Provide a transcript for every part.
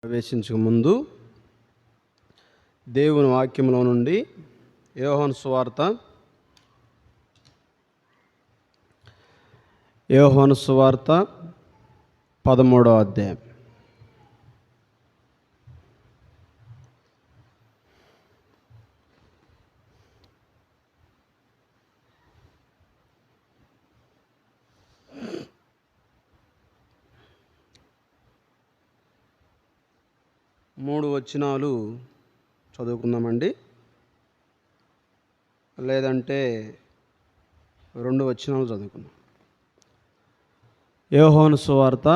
ప్రవేశించక ముందు దేవుని వాక్యంలో నుండి యోహాను సువార్త 13వ అధ్యాయం. మూడు వచనాలు చదువుకుందామండి, లేదంటే 2 వచనాలు చదువుకుందాం. యోహాను సువార్త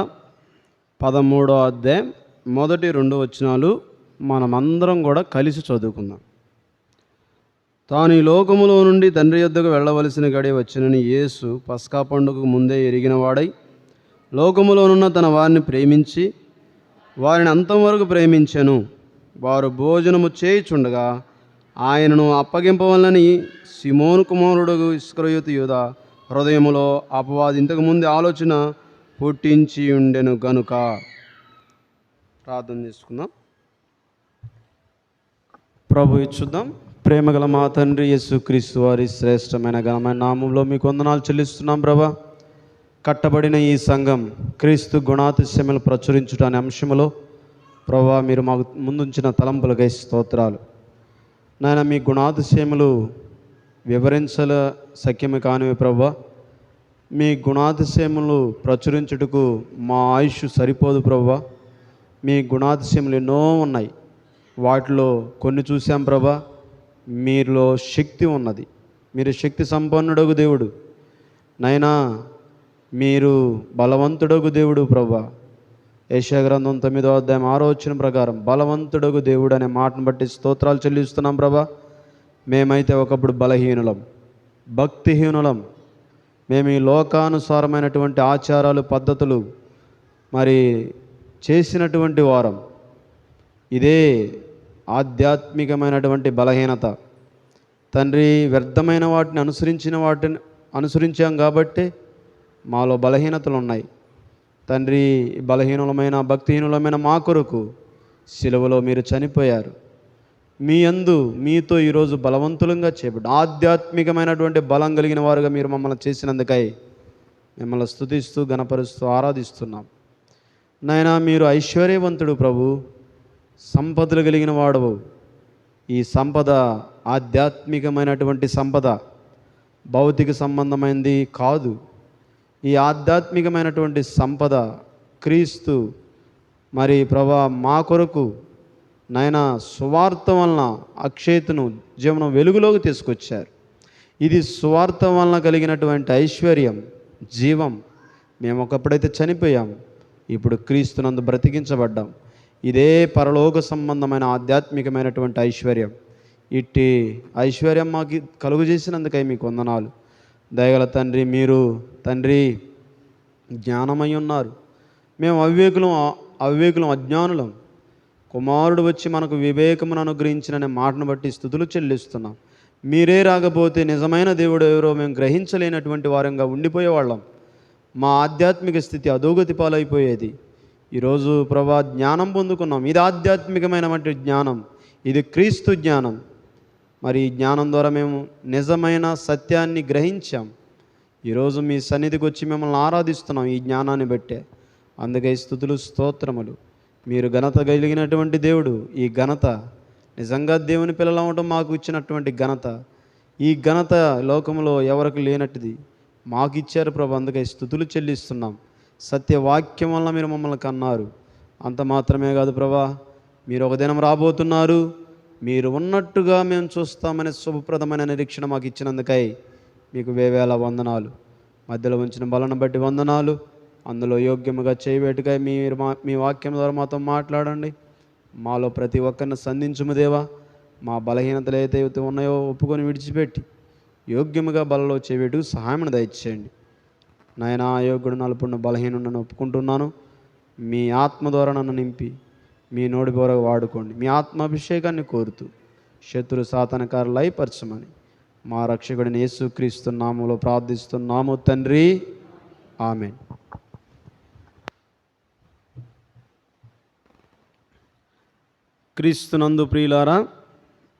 13వ అధ్యాయం మొదటి 2 వచనాలు మనమందరం కూడా కలిసి చదువుకుందాం. తాను ఈ లోకములో నుండి తండ్రి యొద్దకు వెళ్ళవలసిన గడియ వచ్చినని యేసు పస్కా పండుగకు ముందే ఎరిగిన వాడై లోకములోనున్న తన వారిని ప్రేమించి వారిని అంతం వరకు ప్రేమించెను. వారు భోజనము చేయుచుండగా ఆయనను అప్పగింపవలనని సిమోను కుమారుడు ఇస్కరియోతు యూదా హృదయములో అపవాది ఇంతకుముందు ఆలోచన పుట్టించి ఉండెను గనుక. ప్రార్థన చేసుకుందాం. ప్రభు ఇచ్చుద్దాం. ప్రేమగల మా తండ్రి యేసుక్రీస్తు వారి శ్రేష్టమైన ఘనమైన నామంలో మీకు వందనాలు చెల్లిస్తున్నాం ప్రభా. కట్టబడిన ఈ సంఘం క్రీస్తు గుణాతిశయములు ప్రచురించుట అనే అంశములో ప్రభా మీరు మాకు ముందుంచిన తలంపులకై స్తోత్రాలు. నాయన మీ గుణాతిశయములు వివరించల సఖ్యమే కానివి ప్రభా. మీ గుణాతిశయములు ప్రచురించుటకు మా ఆయుష్ సరిపోదు ప్రభా. మీ గుణాతిశయములు ఎన్నో ఉన్నాయి, వాటిలో కొన్ని చూసాం ప్రభా. మీలో శక్తి ఉన్నది, మీరు శక్తి సంపన్నుడగు దేవుడు నైనా, మీరు బలవంతుడగు దేవుడు ప్రభా. యెషయా గ్రంథం 9వ అధ్యాయం 6వ వచనం ప్రకారం బలవంతుడగు దేవుడు అనే మాటను బట్టి స్తోత్రాలు చెల్లిస్తున్నాం ప్రభా. మేమైతే ఒకప్పుడు బలహీనులం, భక్తిహీనులం. మేము ఈ లోకానుసారమైనటువంటి ఆచారాలు పద్ధతులు మరి చేసినటువంటి వారం. ఇదే ఆధ్యాత్మికమైనటువంటి బలహీనత తండ్రి. వ్యర్థమైన వాటిని అనుసరించాం కాబట్టి మాలో బలహీనతలు ఉన్నాయి తండ్రి. బలహీనులమైన భక్తిహీనులమైన మా కొరకు సిలువలో మీరు చనిపోయారు. మీ యందు మీతో ఈరోజు బలవంతులంగా చేయబడ్డ ఆధ్యాత్మికమైనటువంటి బలం కలిగిన వారుగా మీరు మమ్మల్ని చేసినందుకై మిమ్మల్ని స్తుతిస్తూ గణపరుస్తూ ఆరాధిస్తున్నాం నాయనా. మీరు ఐశ్వర్యవంతుడు ప్రభు, సంపదలు కలిగిన వాడవు. ఈ సంపద ఆధ్యాత్మికమైనటువంటి సంపద, భౌతిక సంబంధమైనది కాదు. ఈ ఆధ్యాత్మికమైనటువంటి సంపద క్రీస్తు మరి ప్రభా మా కొరకు నాయన సువార్త వలన అక్షయతను జీవనం వెలుగులోకి తీసుకొచ్చారు. ఇది సువార్త వలన కలిగినటువంటి ఐశ్వర్యం, జీవం. మేము ఒకప్పుడైతే చనిపోయాం, ఇప్పుడు క్రీస్తునందు బ్రతికించబడ్డాం. ఇదే పరలోక సంబంధమైన ఆధ్యాత్మికమైనటువంటి ఐశ్వర్యం. ఇట్టి ఐశ్వర్యం మాకు కలుగు చేసినందుకై మీకు వందనాలు. దయగల తండ్రి, మీరు తండ్రి జ్ఞానమై ఉన్నారు. మేము అవివేకులం, అజ్ఞానులం. కుమారుడు వచ్చి మనకు వివేకమును అనుగ్రహించిననే మాటను బట్టి స్తుతులు చెల్లిస్తున్నాం. మీరే రాకపోతే నిజమైన దేవుడు ఎవరో మేము గ్రహించలేనటువంటి వారంగా ఉండిపోయేవాళ్ళం. మా ఆధ్యాత్మిక స్థితి అధోగతి పాలైపోయేది. ఈరోజు ప్రభా జ్ఞానం పొందుకున్నాం. ఇది ఆధ్యాత్మికమైనటువంటి జ్ఞానం, ఇది క్రీస్తు జ్ఞానం. మరి ఈ జ్ఞానం ద్వారా మేము నిజమైన సత్యాన్ని గ్రహించాం. ఈరోజు మీ సన్నిధికి వచ్చి మిమ్మల్ని ఆరాధిస్తున్నాం ఈ జ్ఞానాన్ని బట్టే. అందుకే స్తుతులు స్తోత్రములు. మీరు ఘనత కలిగినటువంటి దేవుడు. ఈ ఘనత నిజంగా దేవుని పిల్లలు అవ్వటం మాకు ఇచ్చినటువంటి ఘనత. ఈ ఘనత లోకంలో ఎవరికి లేనట్టుది మాకు ఇచ్చారు ప్రభు. అందుకే స్తుతులు చెల్లిస్తున్నాం. సత్యవాక్యం వల్ల మీరు మమ్మల్ని కన్నారు. అంత మాత్రమే కాదు ప్రభా, మీరు ఒక దినం రాబోతున్నారు. మీరు ఉన్నట్టుగా మేము చూస్తామనే శుభప్రదమైన నిరీక్షణ మాకు ఇచ్చినందుకై మీకు వేవేల వందనాలు. మధ్యలో ఉంచిన బలను బట్టి వందనాలు. అందులో యోగ్యముగా చేయబెట్టుగా మీరు మీ వాక్యం ద్వారా మాతో మాట్లాడండి. మాలో ప్రతి ఒక్కరిని సంధించుము దేవా. మా బలహీనతలు ఏదైతే ఉన్నాయో ఒప్పుకొని విడిచిపెట్టి యోగ్యముగా బలలో చేయబెట్టుకు సహాయం దయచేయండి నాయన. అయోగ్యుడు నలుపున్న బలహీనులను ఒప్పుకుంటున్నాను. మీ ఆత్మ ద్వారా నన్ను నింపి మీ నోటి ద్వారా వాడుకోండి. మీ ఆత్మాభిషేకాన్ని కోరుతూ శత్రు సాతానకారులు లయపరచమని మా రక్షకుడిని యేసుక్రీస్తు నామములో ప్రార్థిస్తున్నాము తండ్రి. ఆమేన్. క్రీస్తునందు ప్రియులారా,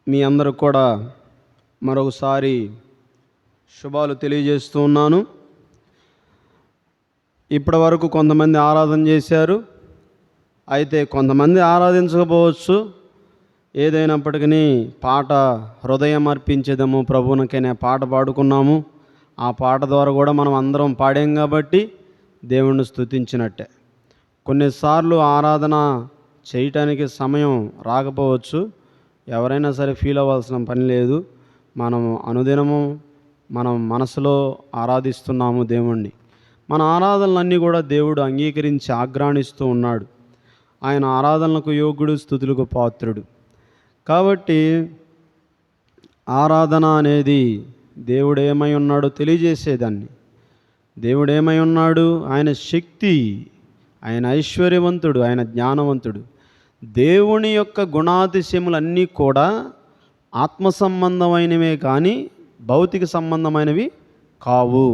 మీ అందరూ కూడా మరొకసారి శుభాలు తెలియజేస్తూ ఉన్నాను. ఇప్పటి వరకు కొంతమంది ఆరాధన చేశారు, అయితే కొంతమంది ఆరాధించకపోవచ్చు. ఏదైనప్పటికీ పాట హృదయం అర్పించేదము ప్రభువునికనే పాట పాడుకున్నాము. ఆ పాట ద్వారా కూడా మనం అందరం పాడాం కాబట్టి దేవుణ్ణి స్తుతించినట్టే. కొన్నిసార్లు ఆరాధన చేయటానికి సమయం రాకపోవచ్చు. ఎవరైనా సరే ఫీల్ అవ్వాల్సిన పని లేదు. మనం అనుదినము మనం మనసులో ఆరాధిస్తున్నాము దేవుణ్ణి. మన ఆరాధనలన్నీ కూడా దేవుడు అంగీకరించి ఆగ్రాణిస్తూ ఉన్నాడు. ఆయన ఆరాధనలకు యోగ్యుడు, స్తుతులకు పాత్రుడు. కాబట్టి ఆరాధన అనేది దేవుడు ఏమై ఉన్నాడో తెలియజేసేదాన్ని. దేవుడు ఏమై ఉన్నాడు? ఆయన శక్తి, ఆయన ఐశ్వర్యవంతుడు, ఆయన జ్ఞానవంతుడు. దేవుని యొక్క గుణాతిశయములన్నీ కూడా ఆత్మ సంబంధమైనవే కానీ భౌతిక సంబంధమైనవి కావు,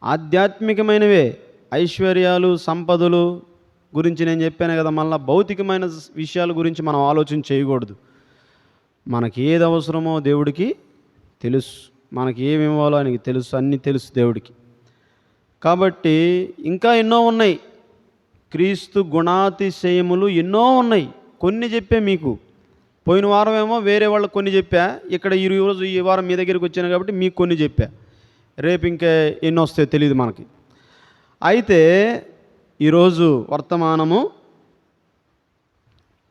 ఆధ్యాత్మికమైనవే. ఐశ్వర్యాలు, సంపదలు గురించి నేను చెప్పాను కదా, మళ్ళీ భౌతికమైన విషయాల గురించి మనం ఆలోచన చేయకూడదు. మనకి ఏది అవసరమో దేవుడికి తెలుసు, మనకి ఏమి ఇవ్వాలో ఆయనకి తెలుసు, అన్నీ తెలుసు దేవుడికి. కాబట్టి ఇంకా ఎన్నో ఉన్నాయి, క్రీస్తు గుణాతిశయములు ఎన్నో ఉన్నాయి. కొన్ని చెప్పే మీకు. పోయిన వారం ఏమో వేరే వాళ్ళకి కొన్ని చెప్పా, ఇక్కడ ఈరోజు ఈ వారం మీ దగ్గరికి వచ్చాను కాబట్టి మీకు కొన్ని చెప్పా. రేపు ఇంకా ఎన్ని వస్తాయో తెలియదు మనకి. అయితే ఈరోజు వర్తమానము,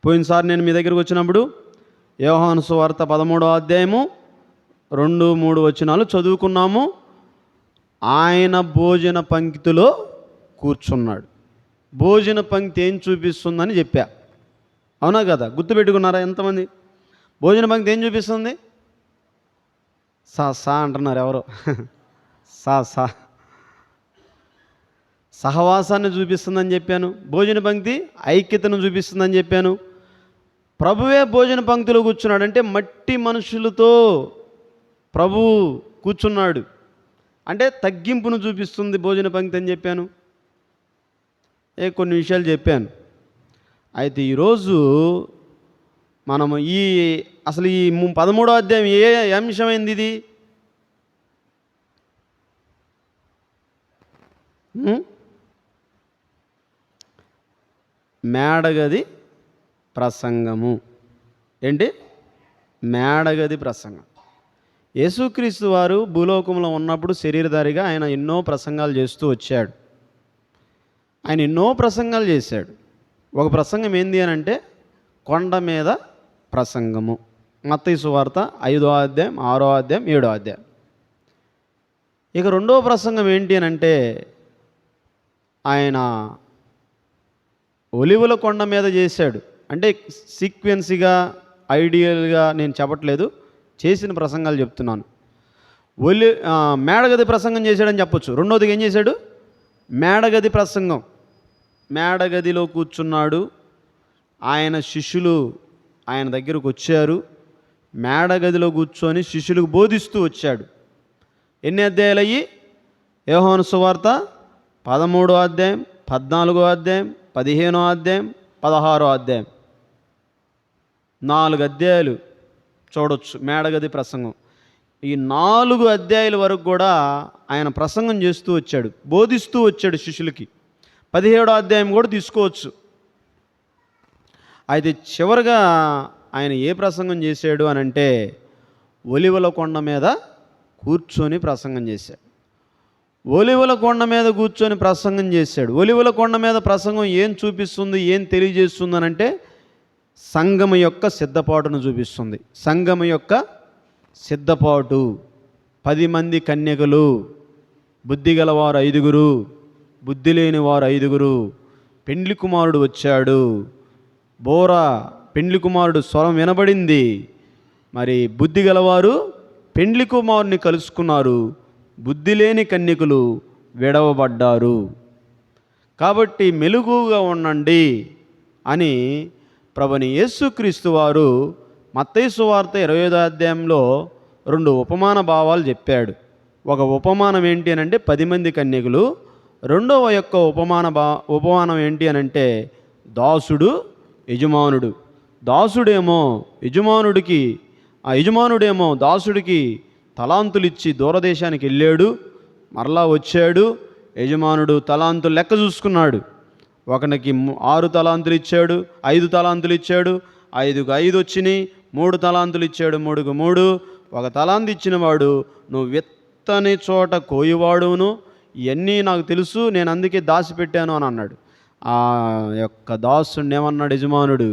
పోయినసారి నేను మీ దగ్గరికి వచ్చినప్పుడు యోహాను సువార్త 13వ అధ్యాయము 2-3 వచనాలు చదువుకున్నాము. ఆయన భోజన పంక్తిలో కూర్చున్నాడు. భోజన పంక్తి ఏం చూపిస్తుందని చెప్పా, అవునా కదా? గుర్తుపెట్టుకున్నారా ఎంతమంది? భోజన పంక్తి ఏం చూపిస్తుంది? సా అంటున్నారు ఎవరో. సా సహవాసాన్ని చూపిస్తుందని చెప్పాను. భోజన పంక్తి ఐక్యతను చూపిస్తుందని చెప్పాను. ప్రభువే భోజన పంక్తిలో కూర్చున్నాడు అంటే మట్టి మనుషులతో ప్రభువు కూర్చున్నాడు అంటే తగ్గింపును చూపిస్తుంది భోజన పంక్తి అని చెప్పాను. కొన్ని విషయాలు చెప్పాను. అయితే ఈరోజు మనము అసలు ఈ 13వ అధ్యాయం ఏ అంశమైంది ఇది? మేడగది ప్రసంగము. ఏంటి? మేడగది ప్రసంగం. యేసుక్రీస్తు వారు భూలోకంలో ఉన్నప్పుడు శరీరధారిగా ఆయన ఎన్నో ప్రసంగాలు చేస్తూ వచ్చాడు. ఆయన ఎన్నో ప్రసంగాలు చేశాడు. ఒక ప్రసంగం ఏంది అని అంటే కొండ మీద ప్రసంగము. మత్తయి సువార్త 5వ అధ్యాయం, 6వ అధ్యాయం, 7వ అధ్యాయం. ఇక రెండవ ప్రసంగం ఏంటి అని అంటే ఆయన ఒలివల కొండ మీద చేశాడు. అంటే సీక్వెన్స్గా, ఐడియల్గా నేను చెప్పట్లేదు, చేసిన ప్రసంగాలు చెప్తున్నాను. మేడగది ప్రసంగం చేశాడని చెప్పొచ్చు. రెండోదిగా ఏం చేశాడు? మేడగది ప్రసంగం. మేడగదిలో కూర్చున్నాడు. ఆయన శిష్యులు ఆయన దగ్గరకు వచ్చారు. మేడగదిలో కూర్చొని శిష్యులకు బోధిస్తూ వచ్చాడు. ఎన్ని అధ్యాయాలు అయ్యి? యోహాను సువార్త 13వ అధ్యాయం, 14వ అధ్యాయం, 15వ అధ్యాయం, 16వ అధ్యాయం, 4 అధ్యాయాలు చూడొచ్చు మేడగది ప్రసంగం. ఈ 4 అధ్యాయాల వరకు కూడా ఆయన ప్రసంగం చేస్తూ వచ్చాడు, బోధిస్తూ వచ్చాడు శిష్యులకి. 17వ అధ్యాయం కూడా తీసుకోవచ్చు. అయితే చివరిగా ఆయన ఏ ప్రసంగం చేశాడు అని అంటే ఒలివల కొండ మీద కూర్చొని ప్రసంగం చేశాడు. ఒలివల కొండ మీద కూర్చొని ప్రసంగం చేశాడు. ఒలివల కొండ మీద ప్రసంగం ఏం చూపిస్తుంది, ఏం తెలియజేస్తుంది అని అంటే సంఘము యొక్క సిద్ధపాటును చూపిస్తుంది. సంఘము యొక్క సిద్ధపాటు. 10 మంది కన్యకలు, బుద్ధి గలవారు 5గురు, బుద్ధి లేని వారు 5గురు. పెండ్లి కుమారుడు వచ్చాడు. పెండ్లి కుమారుడు స్వరం వినబడింది. మరి బుద్ధి గలవారు పెండ్లి కుమారుని కలుసుకున్నారు, బుద్ధి లేని కన్యకులు విడవబడ్డారు. కాబట్టి మెలుగుగా ఉండండి అని ప్రభుని యేసుక్రీస్తు వారు మత్తయి సువార్త 25వ అధ్యాయంలో 2 ఉపమాన భావాలు చెప్పాడు. ఒక ఉపమానం ఏంటి అని అంటే 10 మంది కన్యకులు. రెండవ యొక్క ఉపమానం ఏంటి అని అంటే దాసుడు, యజమానుడు. యజమానుడేమో దాసుడికి తలాంతులు ఇచ్చి దూరదేశానికి వెళ్ళాడు, మరలా వచ్చాడు. యజమానుడు తలాంతులు లెక్క చూసుకున్నాడు. ఒకనికి 6 తలాంతులు ఇచ్చాడు, 5 తలాంతులు ఇచ్చాడు, 5కు 5 వచ్చినాయి. 3 తలాంతులు ఇచ్చాడు, 3కు 3. 1 తలాంతు ఇచ్చిన వాడు, నువ్వు విత్తని చోట కోయివాడును, ఇవన్నీ నాకు తెలుసు, నేను అందుకే దాచిపెట్టాను అని అన్నాడు. ఆ యొక్క దాసుడిని ఏమన్నాడు యజమానుడు?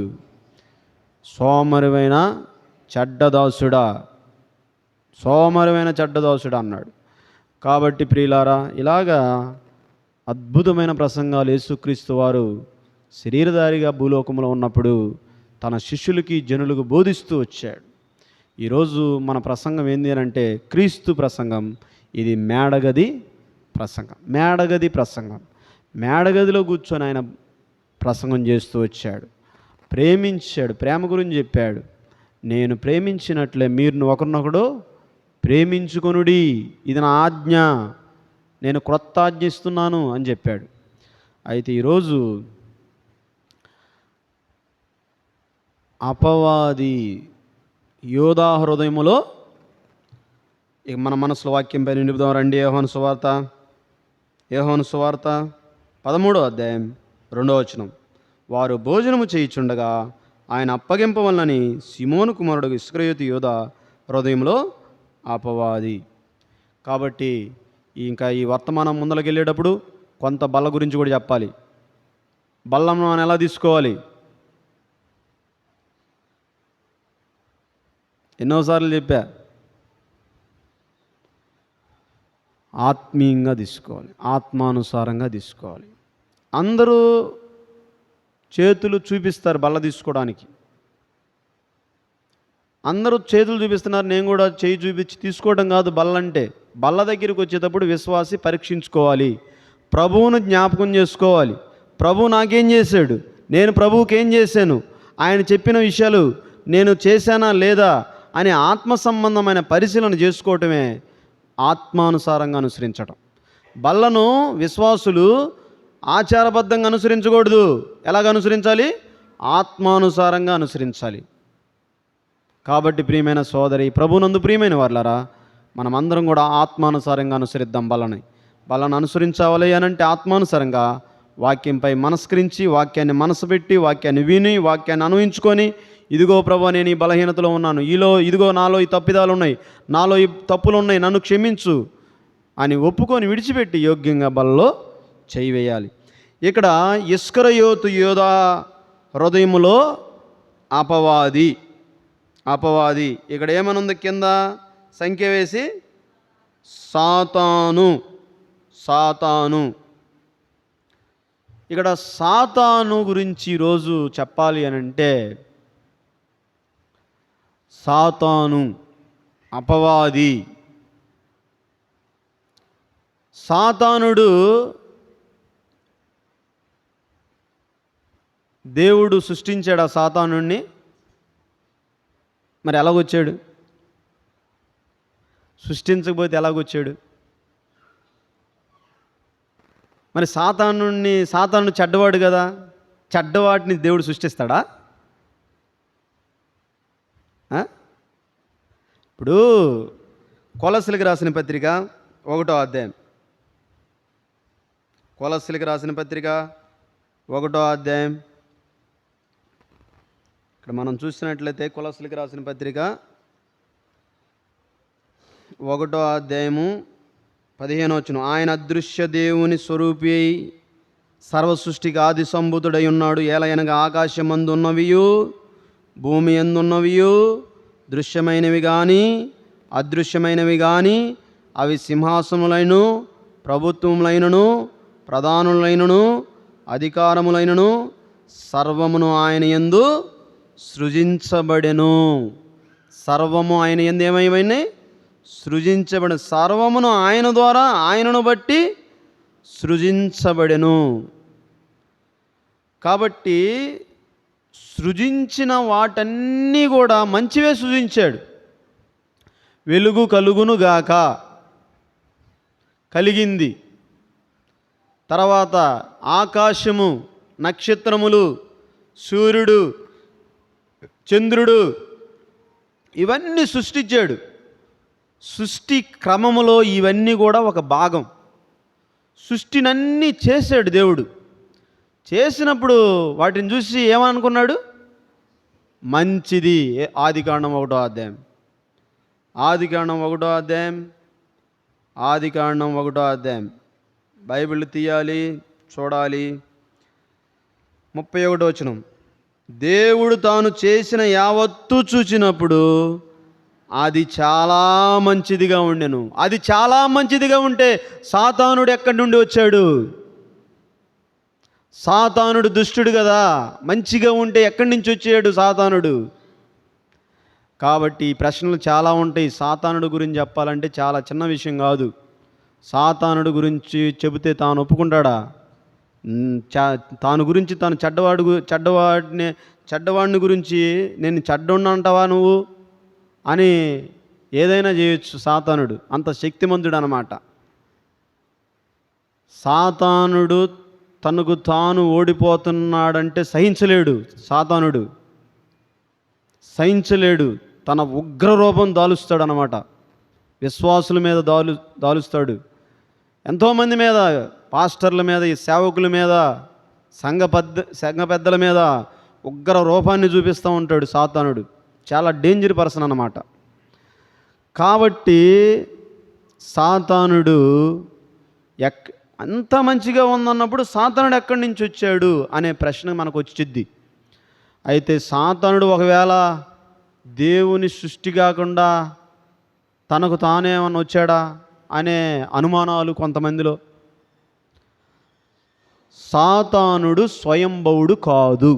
సోమరివైన చెడ్డదాసుడా, సోమరివైన చెడ్డదాసుడా అన్నాడు. కాబట్టి ప్రియులారా, ఇలాగా అద్భుతమైన ప్రసంగాలు యేసుక్రీస్తు వారు శరీరధారిగా భూలోకంలో ఉన్నప్పుడు తన శిష్యులకి జనులకు బోధిస్తూ వచ్చాడు. ఈరోజు మన ప్రసంగం ఏంటి అని అంటే క్రీస్తు ప్రసంగం. ఇది మేడగది ప్రసంగం. మేడగదిలో కూర్చొని ఆయన ప్రసంగం చేస్తూ వచ్చాడు. ప్రేమించాడు, ప్రేమ గురించి చెప్పాడు. నేను ప్రేమించినట్లే మీరు ఒకరినొకడు ప్రేమించుకొనుడి, ఇది నా ఆజ్ఞ, నేను క్రొత్త ఆజ్ఞ ఇస్తున్నాను అని చెప్పాడు. అయితే ఈరోజు అపవాది యోధా హృదయములో, ఇక మన మనసులో వాక్యం పైన నిలుపుదాం రండి. యోహాను సువార్త 13వ అధ్యాయం 2వ వచనం. వారు భోజనము చేయుచుండగా ఆయన అప్పగింపవలనని సిమోను కుమారుడు ఇస్కరియోతు యోధా హృదయంలో అపవాది. కాబట్టి ఇంకా ఈ వర్తమానం ముందరికి వెళ్ళేటప్పుడు కొంత బల్ల గురించి కూడా చెప్పాలి. బల్లను మనం ఎలా తీసుకోవాలి? ఎన్నోసార్లు చెప్పా, ఆత్మీయంగా తీసుకోవాలి, ఆత్మానుసారంగా తీసుకోవాలి. అందరూ చేతులు చూపిస్తారు బల్ల తీసుకోవడానికి, అందరూ చేతులు చూపిస్తున్నారు, నేను కూడా చేయి చూపించి తీసుకోవడం కాదు బల్ల అంటే. బల్ల దగ్గరికి వచ్చేటప్పుడు విశ్వాసి పరీక్షించుకోవాలి, ప్రభువును జ్ఞాపకం చేసుకోవాలి. ప్రభు నాకేం చేశాడు, నేను ప్రభువుకి ఏం చేశాను, ఆయన చెప్పిన విషయాలు నేను చేశానా లేదా అని ఆత్మ సంబంధమైన పరిశీలన చేసుకోవటమే ఆత్మానుసారంగా అనుసరించటం. బల్లను విశ్వాసులు ఆచారబద్ధంగా అనుసరించకూడదు. ఎలాగ అనుసరించాలి? ఆత్మానుసారంగా అనుసరించాలి. కాబట్టి ప్రియమైన సోదరి, ప్రభునందు ప్రియమైన వారులారా, మనమందరం కూడా ఆత్మానుసారంగా అనుసరిద్దాం. బలను అనుసరించాలి అనంటే ఆత్మానుసారంగా వాక్యంపై మనస్కరించి, వాక్యాన్ని మనసు పెట్టి, వాక్యాన్ని విని, వాక్యాన్ని అనుభవించుకొని, ఇదిగో ప్రభువా నేను ఈ బలహీనతలో ఉన్నాను, ఇదిగో నాలో ఈ తప్పిదాలు ఉన్నాయి, నాలో ఈ తప్పులు ఉన్నాయి, నన్ను క్షమించు అని ఒప్పుకొని విడిచిపెట్టి యోగ్యంగా బలలో చేయి వేయాలి. ఇక్కడ ఇస్కరియోతు యోధా హృదయములో అపవాది. ఇక్కడ ఏమనుంది? కింద సంఖ్య వేసి సాతాను. ఇక్కడ సాతాను గురించి ఈరోజు చెప్పాలి అని అంటే, సాతాను అపవాది. సాతానుడు దేవుడు సృష్టించాడు ఆ సాతానుడిని. మరి ఎలాగొచ్చాడు? సృష్టించకపోతే ఎలాగొచ్చాడు? మరి సాతాను చెడ్డవాడు కదా, చెడ్డవాటిని దేవుడు సృష్టిస్తాడా? ఇప్పుడు కొలస్సీలకు రాసిన పత్రిక 1వ అధ్యాయం, కొలస్సీలకు రాసిన పత్రిక 1వ అధ్యాయం, ఇక్కడ మనం చూసినట్లయితే కొలస్సీలకు రాసిన పత్రిక 1వ అధ్యాయము 15వ వచనం. ఆయన అదృశ్య దేవుని స్వరూపి అయి సర్వసృష్టికి ఆది సంభూతుడై ఉన్నాడు. ఏలయనగా ఆకాశమందు ఉన్నవియు భూమి ఎందున్నవియు దృశ్యమైనవి కానీ అదృశ్యమైనవి కానీ, అవి సింహాసనములైనను ప్రభుత్వములైనను ప్రధానులైనను అధికారములైనను సర్వమును ఆయన యందు సృజించబడెను. సర్వము ఆయన యందు ఏమైనాయి? సృజించబడి, సర్వమును ఆయన ద్వారా, ఆయనను బట్టి సృజించబడెను. కాబట్టి సృజించిన వాటన్నీ కూడా మంచివే సృజించాడు. వెలుగు కలుగును గాక కలిగింది. తర్వాత ఆకాశము, నక్షత్రములు, సూర్యుడు, చంద్రుడు, ఇవన్నీ సృష్టించాడు. సృష్టి క్రమములో ఇవన్నీ కూడా ఒక భాగం. సృష్టినన్నీ చేశాడు దేవుడు. చేసినప్పుడు వాటిని చూసి ఏమనుకున్నాడు? మంచిది. ఆదికాండం 1వ అధ్యాయం, ఆదికాండం 1వ అధ్యాయం బైబిల్ తీయాలి, చూడాలి. 31వ వచనం. దేవుడు తాను చేసిన యావత్తు చూచినప్పుడు అది చాలా మంచిదిగా ఉండెను. అది చాలా మంచిదిగా ఉంటే సాతానుడు ఎక్కడి నుండి వచ్చాడు? సాతానుడు దుష్టుడు కదా. మంచిగా ఉంటే ఎక్కడి నుంచి వచ్చాడు సాతానుడు? కాబట్టి ప్రశ్నలు చాలా ఉంటాయి. సాతానుడు గురించి చెప్పాలంటే చాలా చిన్న విషయం కాదు. సాతానుడు గురించి చెబితే తాను ఒప్పుకుంటాడా? తాను గురించి తాను చెడ్డవాడిని గురించి నేను చెడ్డోడిని అంటావా నువ్వు అని ఏదైనా చేయొచ్చు సాతానుడు. అంత శక్తిమంతుడు అన్నమాట. సాతానుడు తనకు తాను ఓడిపోతున్నాడంటే సహించలేడు. సాతానుడు సహించలేడు. తన ఉగ్రరూపం దాలుస్తాడు అన్నమాట. విశ్వాసుల మీద దాలుస్తాడు. ఎంతోమంది మీద, పాస్టర్ల మీద, ఈ సేవకుల మీద, సంఘ పెద్దల మీద ఉగ్ర రూపాన్ని చూపిస్తూ ఉంటాడు సాతానుడు. చాలా డేంజర్ పర్సన్ అన్నమాట. కాబట్టి సాతానుడు అంత మంచిగా ఉందన్నప్పుడు సాతానుడు ఎక్కడి నుంచి వచ్చాడు అనే ప్రశ్న మనకు వచ్చిద్ది. అయితే సాతానుడు ఒకవేళ దేవుని సృష్టి కాకుండా తనకు తానేమన్నా వచ్చాడా అనే అనుమానాలు కొంతమందిలో. సాతానుడు స్వయంభవుడు కాదు.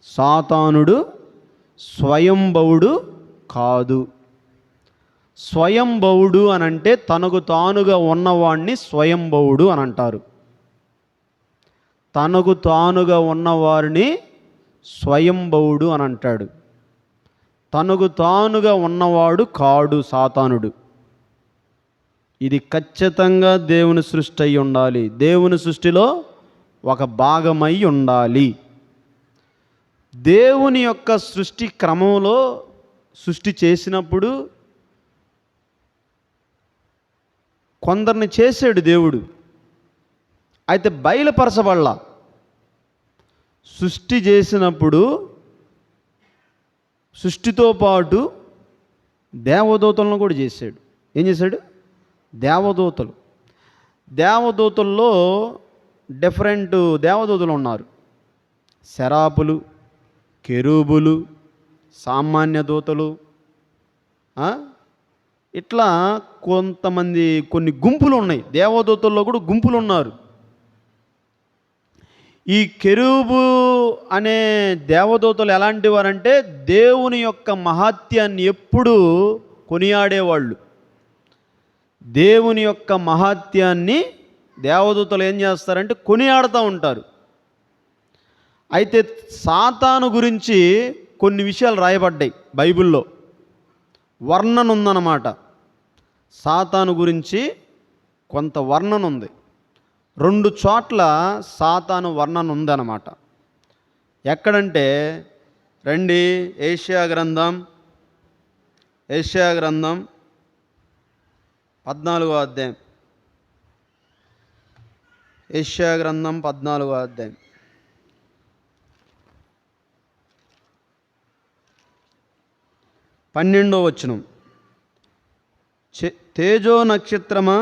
సాతానుడు స్వయంభవుడు కాదు. స్వయంభవుడు అనంటే తనకు తానుగా ఉన్నవాడిని స్వయంభవుడు అని అంటారు. తనకు తానుగా ఉన్నవారిని స్వయంభవుడు అని అంటాడు. తనకు తానుగా ఉన్నవాడు కాడు సాతానుడు. ఇది ఖచ్చితంగా దేవుని సృష్టి అయి ఉండాలి. దేవుని సృష్టిలో ఒక భాగమై ఉండాలి. దేవుని యొక్క సృష్టి క్రమంలో సృష్టి చేసినప్పుడు కొందరిని చేశాడు దేవుడు. అయితే బయలుపరచబడలా. సృష్టి చేసినప్పుడు సృష్టితో పాటు దేవదూతలను కూడా చేశాడు. ఏం చేశాడు? దేవదూతల్లో డిఫరెంట్ దేవదూతలు ఉన్నారు. శరాపులు, కెరూబులు, సామాన్య దూతలు, ఇట్లా కొన్ని గుంపులు ఉన్నాయి. దేవదూతల్లో కూడా గుంపులు ఉన్నారు. ఈ కెరూబు అనే దేవదూతలు ఎలాంటి వారంటే దేవుని యొక్క మహాత్యాన్ని ఎప్పుడూ కొనియాడేవాళ్ళు. దేవుని యొక్క మహాత్యాన్ని దేవదూతలు ఏం చేస్తారంటే కొనియాడుతూ ఉంటారు. అయితే సాతాను గురించి కొన్ని విషయాలు రాయబడ్డాయి బైబిల్లో. వర్ణన ఉందన్నమాట. సాతాను గురించి కొంత వర్ణన ఉంది. 2 చోట్ల సాతాను వర్ణన ఉందన్నమాట. ఎక్కడంటే రండి, ఏషియా గ్రంథం 14వ అధ్యాయం. ఏషియా గ్రంథం 14వ అధ్యాయం 12వ వచనం. తేజో నక్షత్రమా,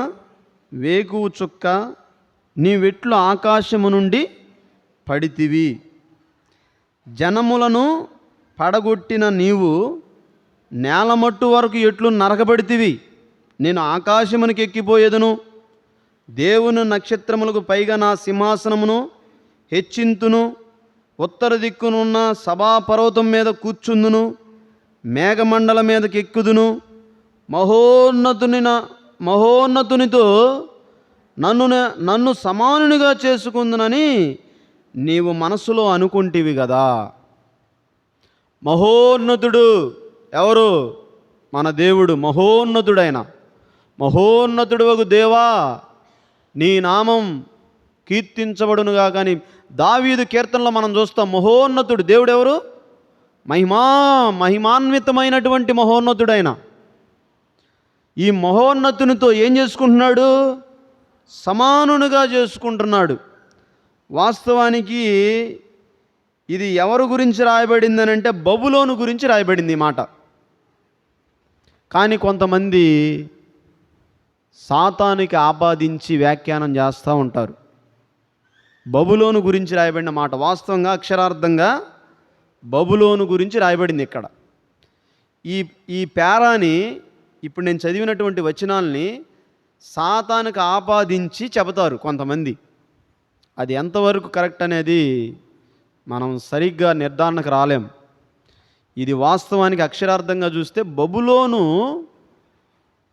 వేకువ చుక్క, నీవెట్లు ఆకాశము నుండి పడితివి. జనములను పడగొట్టిన నీవు నేలమట్టు వరకు ఎట్లు నరకబడితివి. నేను ఆకాశమునికి ఎక్కిపోయేదను, దేవుని నక్షత్రములకు పైగా నా సింహాసనమును హెచ్చింతును. ఉత్తర దిక్కునున్న సభాపర్వతం మీద కూర్చుందును, మేఘమండల మీదకి ఎక్కుదును. మహోన్నతునితో నన్ను సమానునిగా చేసుకుందునని నీవు మనసులో అనుకుంటివి కదా. మహోన్నతుడు ఎవరు? మన దేవుడు. మహోన్నతుడైన మహోన్నతుడు దేవా, నీ నామం కీర్తించబడునుగా. కానీ దావీదు కీర్తనలో మనం చూస్తాం, మహోన్నతుడు దేవుడు ఎవరు? మహిమాన్వితమైనటువంటి మహోన్నతుడైన ఈ మహోన్నతునితో ఏం చేసుకుంటున్నాడు? సమానునిగా చేసుకుంటున్నాడు. వాస్తవానికి ఇది ఎవరి గురించి రాయబడింది అని అంటే బబులోను గురించి రాయబడింది ఈ మాట. కానీ కొంతమంది సాతానుకి ఆపాదించి వ్యాఖ్యానం చేస్తూ ఉంటారు. బబులోను గురించి రాయబడిన మాట వాస్తవంగా అక్షరార్థంగా బబులోను గురించి రాయబడింది ఇక్కడ. ఈ పేరాని ఇప్పుడు నేను చదివినటువంటి వచనాల్ని సాతానుకి ఆపాదించి చెబుతారు కొంతమంది. అది ఎంతవరకు కరెక్ట్ అనేది మనం సరిగ్గా నిర్ధారణకు రాలేం. ఇది వాస్తవానికి అక్షరార్థంగా చూస్తే బబులోను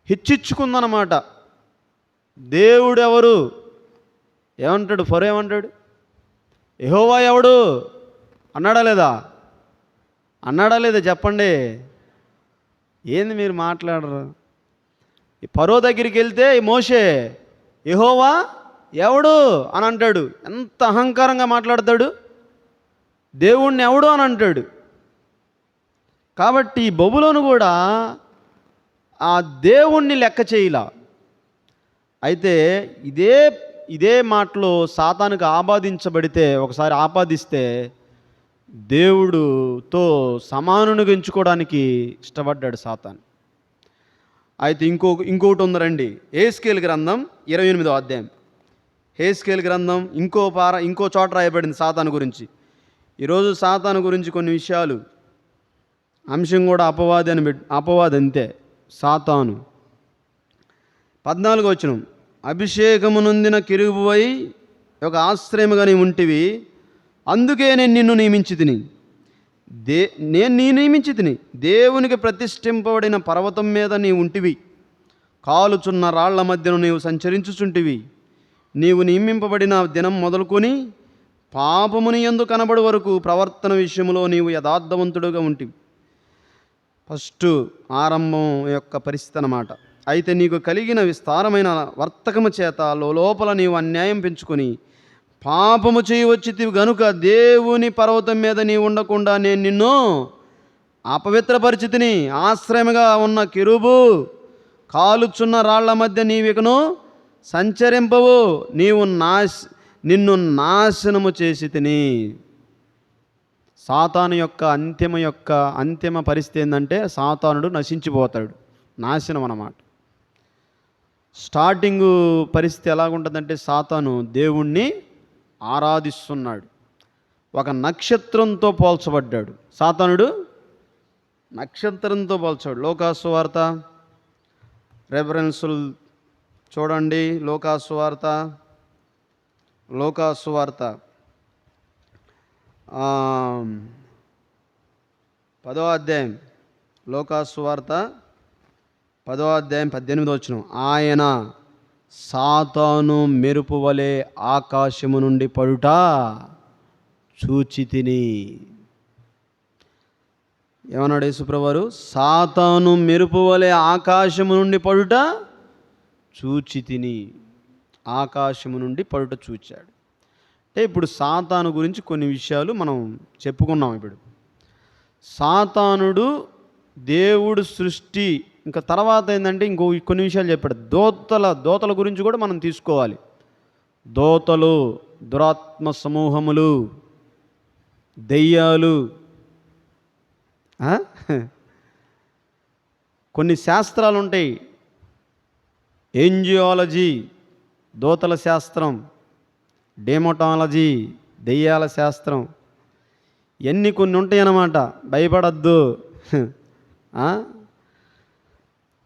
హెచ్చించుకుందన్నమాట. దేవుడు ఎవరు ఏమంటాడు? ఫరో ఏమంటాడు? యెహోవా ఎవడు అన్నాడా లేదా? అన్నాడా లేదా? చెప్పండి. ఏంది మీరు మాట్లాడరు? ఫరో దగ్గరికి వెళ్తే మోషే యెహోవా ఎవడు అని అంటాడు. ఎంత అహంకారంగా మాట్లాడతాడు. దేవుణ్ణి ఎవడు అని అంటాడు. కాబట్టి బబులోను కూడా ఆ దేవుణ్ణి లెక్క చేయలా. అయితే ఇదే మాటలో సాతానుకు ఆపాదించబడితే, ఒకసారి ఆపాదిస్తే దేవుడుతో సమానునిగా ఎంచుకోవడానికి ఇష్టపడ్డాడు సాతాను. అయితే ఇంకోటి ఉందరండి. హెస్కేలు గ్రంథం 28వ అధ్యాయం. హెస్కేలు గ్రంథం ఇంకో చోట రాయబడింది సాతాను గురించి. ఈరోజు సాతాను గురించి కొన్ని విషయాలు, అంశం కూడా అపవాది అంతే. సాతాను 14వ వచనం, అభిషేకము నొందిన కెరూబువై ఒక ఆశ్రయముగా నీ ఉంటివి, అందుకే నేను నిన్ను నియమించి తిని. నియమించి తిని దేవునికి ప్రతిష్ఠింపబడిన పర్వతం మీద నీ ఉంటివి, కాలుచున్న రాళ్ల మధ్యను నీవు సంచరించుచుంటివి. నీవు నియమింపబడిన దినం మొదలుకొని పాపముని యందు కనబడు వరకు ప్రవర్తన విషయంలో నీవు యథార్థవంతుడుగా ఉంటివి. ఫస్ట్ ఆరంభం యొక్క పరిస్థితి అన్నమాట. అయితే నీకు కలిగిన విస్తారమైన వర్తకము చేత లోపల నీవు అన్యాయం పెంచుకొని పాపము చేయవచ్చితివి గనుక దేవుని పర్వతం మీద నీవు ఉండకుండా నేను నిన్ను అపవిత్రపరిచితిని. ఆశ్రయముగా ఉన్న కెరూబు, కాలుచున్న రాళ్ల మధ్య నీవికను సంచరింపవు, నిన్ను నాశనము చేసి తిని. సాతాను యొక్క అంతిమ పరిస్థితి ఏంటంటే సాతానుడు నశించిపోతాడు, నాశనం అన్నమాట. స్టార్టింగ్ పరిస్థితి ఎలాగుంటుందంటే సాతాను దేవుణ్ణి ఆరాధిస్తున్నాడు. ఒక నక్షత్రంతో పోల్చబడ్డాడు సాతానుడు. నక్షత్రంతో పోల్చాడు. లోకాసు వార్త రెఫరెన్సులు చూడండి. లోకాసు వార్త 10వ అధ్యాయం. లోకాసు వార్త 10వ అధ్యాయం 18వ వచనం. ఆయన సాతాను మెరుపు వలె ఆకాశము నుండి పడుట చూచి తిని. ఏమన్నాడు యేసుప్రభువారు? సాతాను మెరుపు వలె ఆకాశము నుండి పడుట చూచి తిని. ఆకాశము నుండి పడుట చూచాడు. అంటే ఇప్పుడు సాతాను గురించి కొన్ని విషయాలు మనం చెప్పుకున్నాం. ఇప్పుడు సాతానుడు దేవుడు సృష్టి, ఇంకా తర్వాత ఏంటంటే కొన్ని విషయాలు చెప్పాడు. దోతల గురించి కూడా మనం తీసుకోవాలి. దోతలు, దురాత్మ సమూహములు, దెయ్యాలు, కొన్ని శాస్త్రాలు ఉంటాయి. ఏంజియాలజీ దోతల శాస్త్రం, డెమోటాలజీ దెయ్యాల శాస్త్రం, ఇవన్నీ కొన్ని ఉంటాయి అన్నమాట. భయపడద్దు.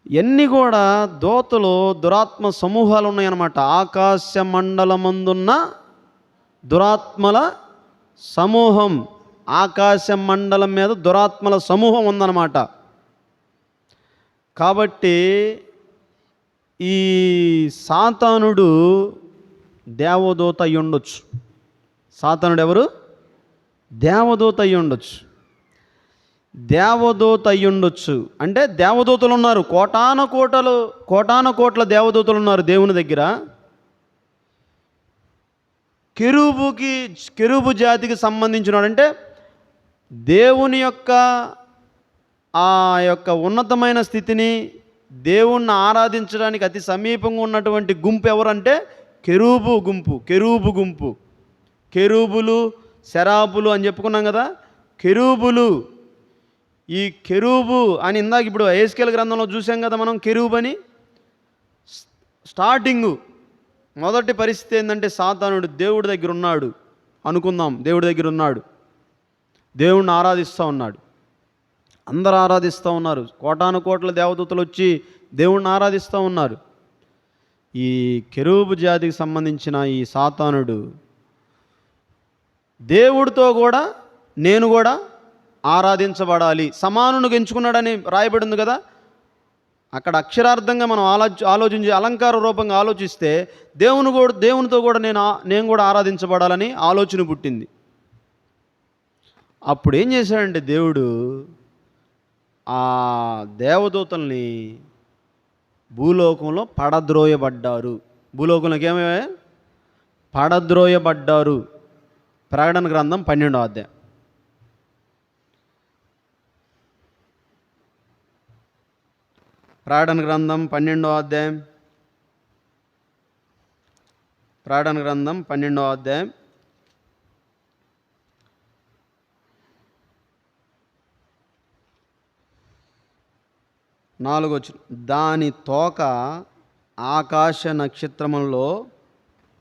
ఇవన్నీ కూడా దోతలు, దురాత్మ సమూహాలు ఉన్నాయన్నమాట. ఆకాశ మండలమందున్న దురాత్మల సమూహం, ఆకాశ మండలం మీద దురాత్మల సమూహం ఉందన్నమాట. కాబట్టి ఈ సాతానుడు దేవదూత అయి ఉండొచ్చు. సాతానుడు ఎవరు? దేవదూత అయి ఉండొచ్చు. దేవదూత అయి ఉండొచ్చు అంటే దేవదూతలు ఉన్నారు, కోటాన కోట్ల దేవదూతలు ఉన్నారు దేవుని దగ్గర. కెరూబు జాతికి సంబంధించినాడంటే దేవుని యొక్క ఆ యొక్క ఉన్నతమైన స్థితిని, దేవుణ్ణి ఆరాధించడానికి అతి సమీపంగా ఉన్నటువంటి గుంపు ఎవరంటే కెరూబు గుంపు. కెరూబులు, శరాపులు అని చెప్పుకున్నాం కదా. ఈ కెరూబు అని ఇందాక ఇప్పుడు ఎహెజ్కేలు గ్రంథంలో చూసాం కదా మనం. కెరూబు అని స్టార్టింగు మొదటి పరిస్థితి ఏంటంటే సాతానుడు దేవుడి దగ్గర ఉన్నాడు అనుకుందాం. దేవుడి దగ్గర ఉన్నాడు, దేవుణ్ణి ఆరాధిస్తూ ఉన్నాడు. అందరూ ఆరాధిస్తూ ఉన్నారు. కోటాను కోట్ల దేవదూతలు వచ్చి దేవుణ్ణి ఆరాధిస్తూ ఉన్నారు. ఈ కెరూబు జాతికి సంబంధించిన ఈ సాతానుడు దేవుడితో కూడా నేను కూడా ఆరాధించబడాలి, సమానునిగా ఎంచుకున్నాడని రాయబడి ఉంది కదా. అక్కడ అక్షరార్థంగా మనం ఆలోచించి అలంకార రూపంగా ఆలోచిస్తే దేవునితో కూడా నేను కూడా ఆరాధించబడాలని ఆలోచన పుట్టింది. అప్పుడు ఏం చేశాడంటే దేవుడు ఆ దేవదూతల్ని భూలోకంలో పడద్రోయబడ్డారు. భూలోకంలోకి ఏమయ్యా? పడద్రోయబడ్డారు. ప్రకటన గ్రంథం 12వ అధ్యాయం. ప్రకటన గ్రంథం 12వ అధ్యాయం. ప్రకటన గ్రంథం 12వ అధ్యాయం 4వ వచనం. దాని తోక ఆకాశ నక్షత్రములలో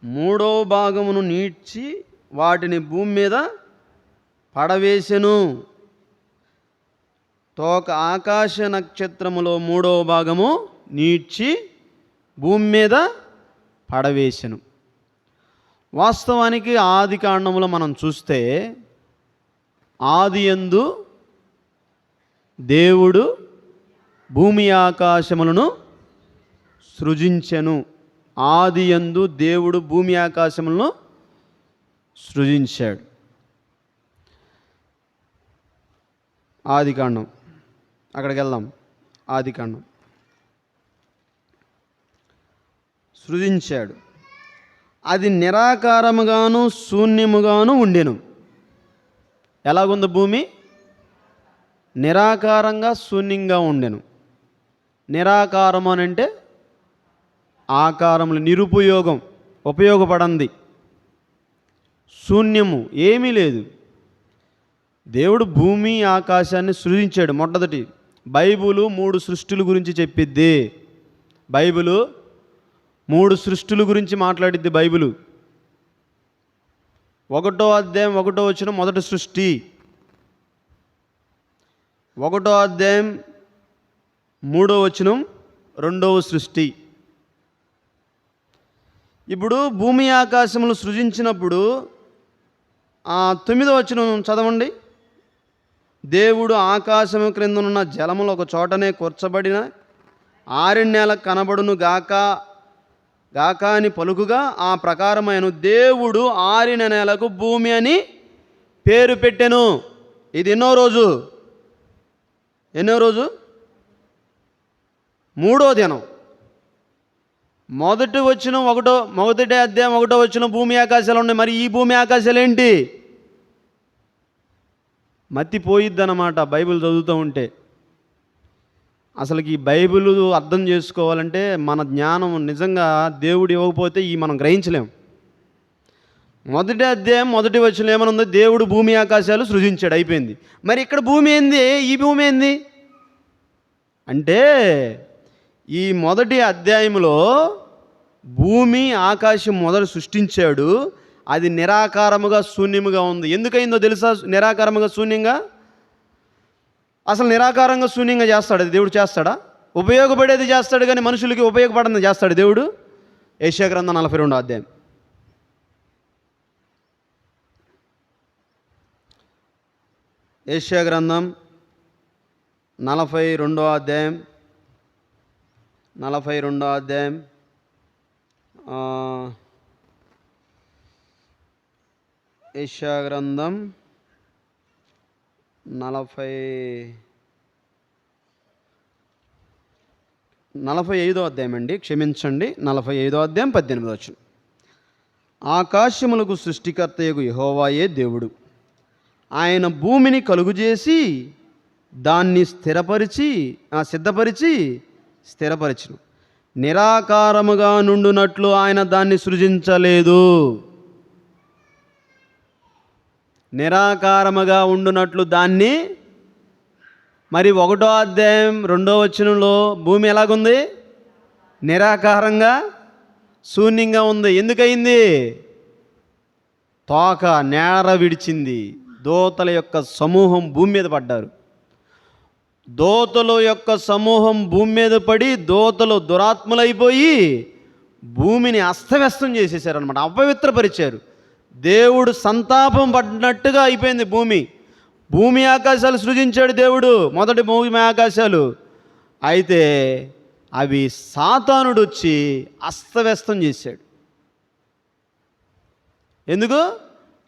3వ భాగమును నీడ్చి వాటిని భూమి మీద పడవేసెను. తోక ఆకాశ నక్షత్రములో 3వ భాగము నీడ్చి భూమి మీద పడవేసెను. వాస్తవానికి ఆది కాండములో మనం చూస్తే ఆదియందు దేవుడు భూమి ఆకాశములను సృజించెను. ఆదియందు దేవుడు భూమి ఆకాశములను సృజించాడు. ఆదికాండం అక్కడికి వెళ్దాం. ఆదికాండం సృజించాడు. అది నిరాకారముగాను శూన్యముగాను ఉండెను. ఎలాగుంది భూమి? నిరాకారంగా శూన్యంగా ఉండెను. నిరాకారం అని అంటే ఆకారములు, నిరుపయోగం, ఉపయోగపడంది, శూన్యము, ఏమీ లేదు. దేవుడు భూమి ఆకాశాన్ని సృజించాడు. మొట్టమొదటి బైబిలు 3 సృష్టిల గురించి చెప్పిద్ది. బైబిలు 3 సృష్టిల గురించి మాట్లాడిద్ది. బైబిలు 1వ అధ్యాయం 1వ వచనం మొదటి సృష్టి, 1వ అధ్యాయం 3వ వచనం రెండవ సృష్టి. ఇప్పుడు భూమి ఆకాశములు సృజించినప్పుడు 9వ వచనం చదవండి. దేవుడు ఆకాశము క్రిందనున్న జలములు ఒక చోటనే కూర్చబడిన ఆరిన నేల కనబడును గాక అని పలుకుగా ఆ ప్రకారమైన దేవుడు ఆరిన నేలకు భూమి అని పేరు పెట్టెను. ఇది ఎన్నో రోజు? 3వ దినం. మొదటి అధ్యాయం 1వ వచనం భూమి ఆకాశాలు ఉన్నాయి. మరి ఈ భూమి ఆకాశాలు ఏంటి? మతిపోయిద్దన్నమాట బైబిల్ చదువుతూ ఉంటే. అసలుకి ఈ బైబిల్ అర్థం చేసుకోవాలంటే మన జ్ఞానం నిజంగా దేవుడు ఇవ్వకపోతే మనం గ్రహించలేం. మొదటి అధ్యాయం 1వ వచనం ఏమనుంది? దేవుడు భూమి ఆకాశాలు సృజించాడు, అయిపోయింది. మరి ఇక్కడ భూమి ఏంది? ఈ భూమి ఏంది అంటే ఈ మొదటి అధ్యాయంలో భూమి ఆకాశం మొదలు సృష్టించాడు. అది నిరాకారముగా శూన్యముగా ఉంది. ఎందుకైందో తెలుసా? నిరాకారముగా శూన్యంగా. అసలు నిరాకారంగా శూన్యంగా చేస్తాడు అది దేవుడు? చేస్తాడా? ఉపయోగపడేది చేస్తాడు, కానీ మనుషులకి ఉపయోగపడని చేస్తాడు దేవుడు. యెషయా గ్రంథం 42వ అధ్యాయం. యెషయా గ్రంథం 42వ అధ్యాయం 42వ అధ్యాయం యెషయా గ్రంథం 45వ అధ్యాయం అండి, క్షమించండి, 45వ అధ్యాయం 18వ వచనం. ఆకాశములకు సృష్టికర్తయగు యెహోవాయే దేవుడు. ఆయన భూమిని కలుగుచేసి దాన్ని సిద్ధపరిచి స్థిరపరిచును. నిరాకారముగా నుండునట్లు ఆయన దాన్ని సృజించలేదు. నిరాకారముగా ఉండునట్లు దాన్ని, మరి 1వ అధ్యాయం 2వ వచనంలో భూమి ఎలాగుంది? నిరాకారంగా శూన్యంగా ఉంది. ఎందుకయింది? తోక నేర విడిచింది. దోతల యొక్క సమూహం భూమి మీద పడ్డారు. దోతల యొక్క సమూహం భూమి మీద పడి దోతలు దురాత్మలైపోయి భూమిని అస్తవ్యస్తం చేసేసారనమాట, అపవిత్రపరిచారు. దేవుడు సంతాపం పడినట్టుగా అయిపోయింది భూమి. భూమి ఆకాశాలు సృజించాడు దేవుడు, మొదటి భూమి ఆకాశాలు. అయితే అవి సాతానుడు వచ్చి అస్తవ్యస్తం చేశాడు. ఎందుకు?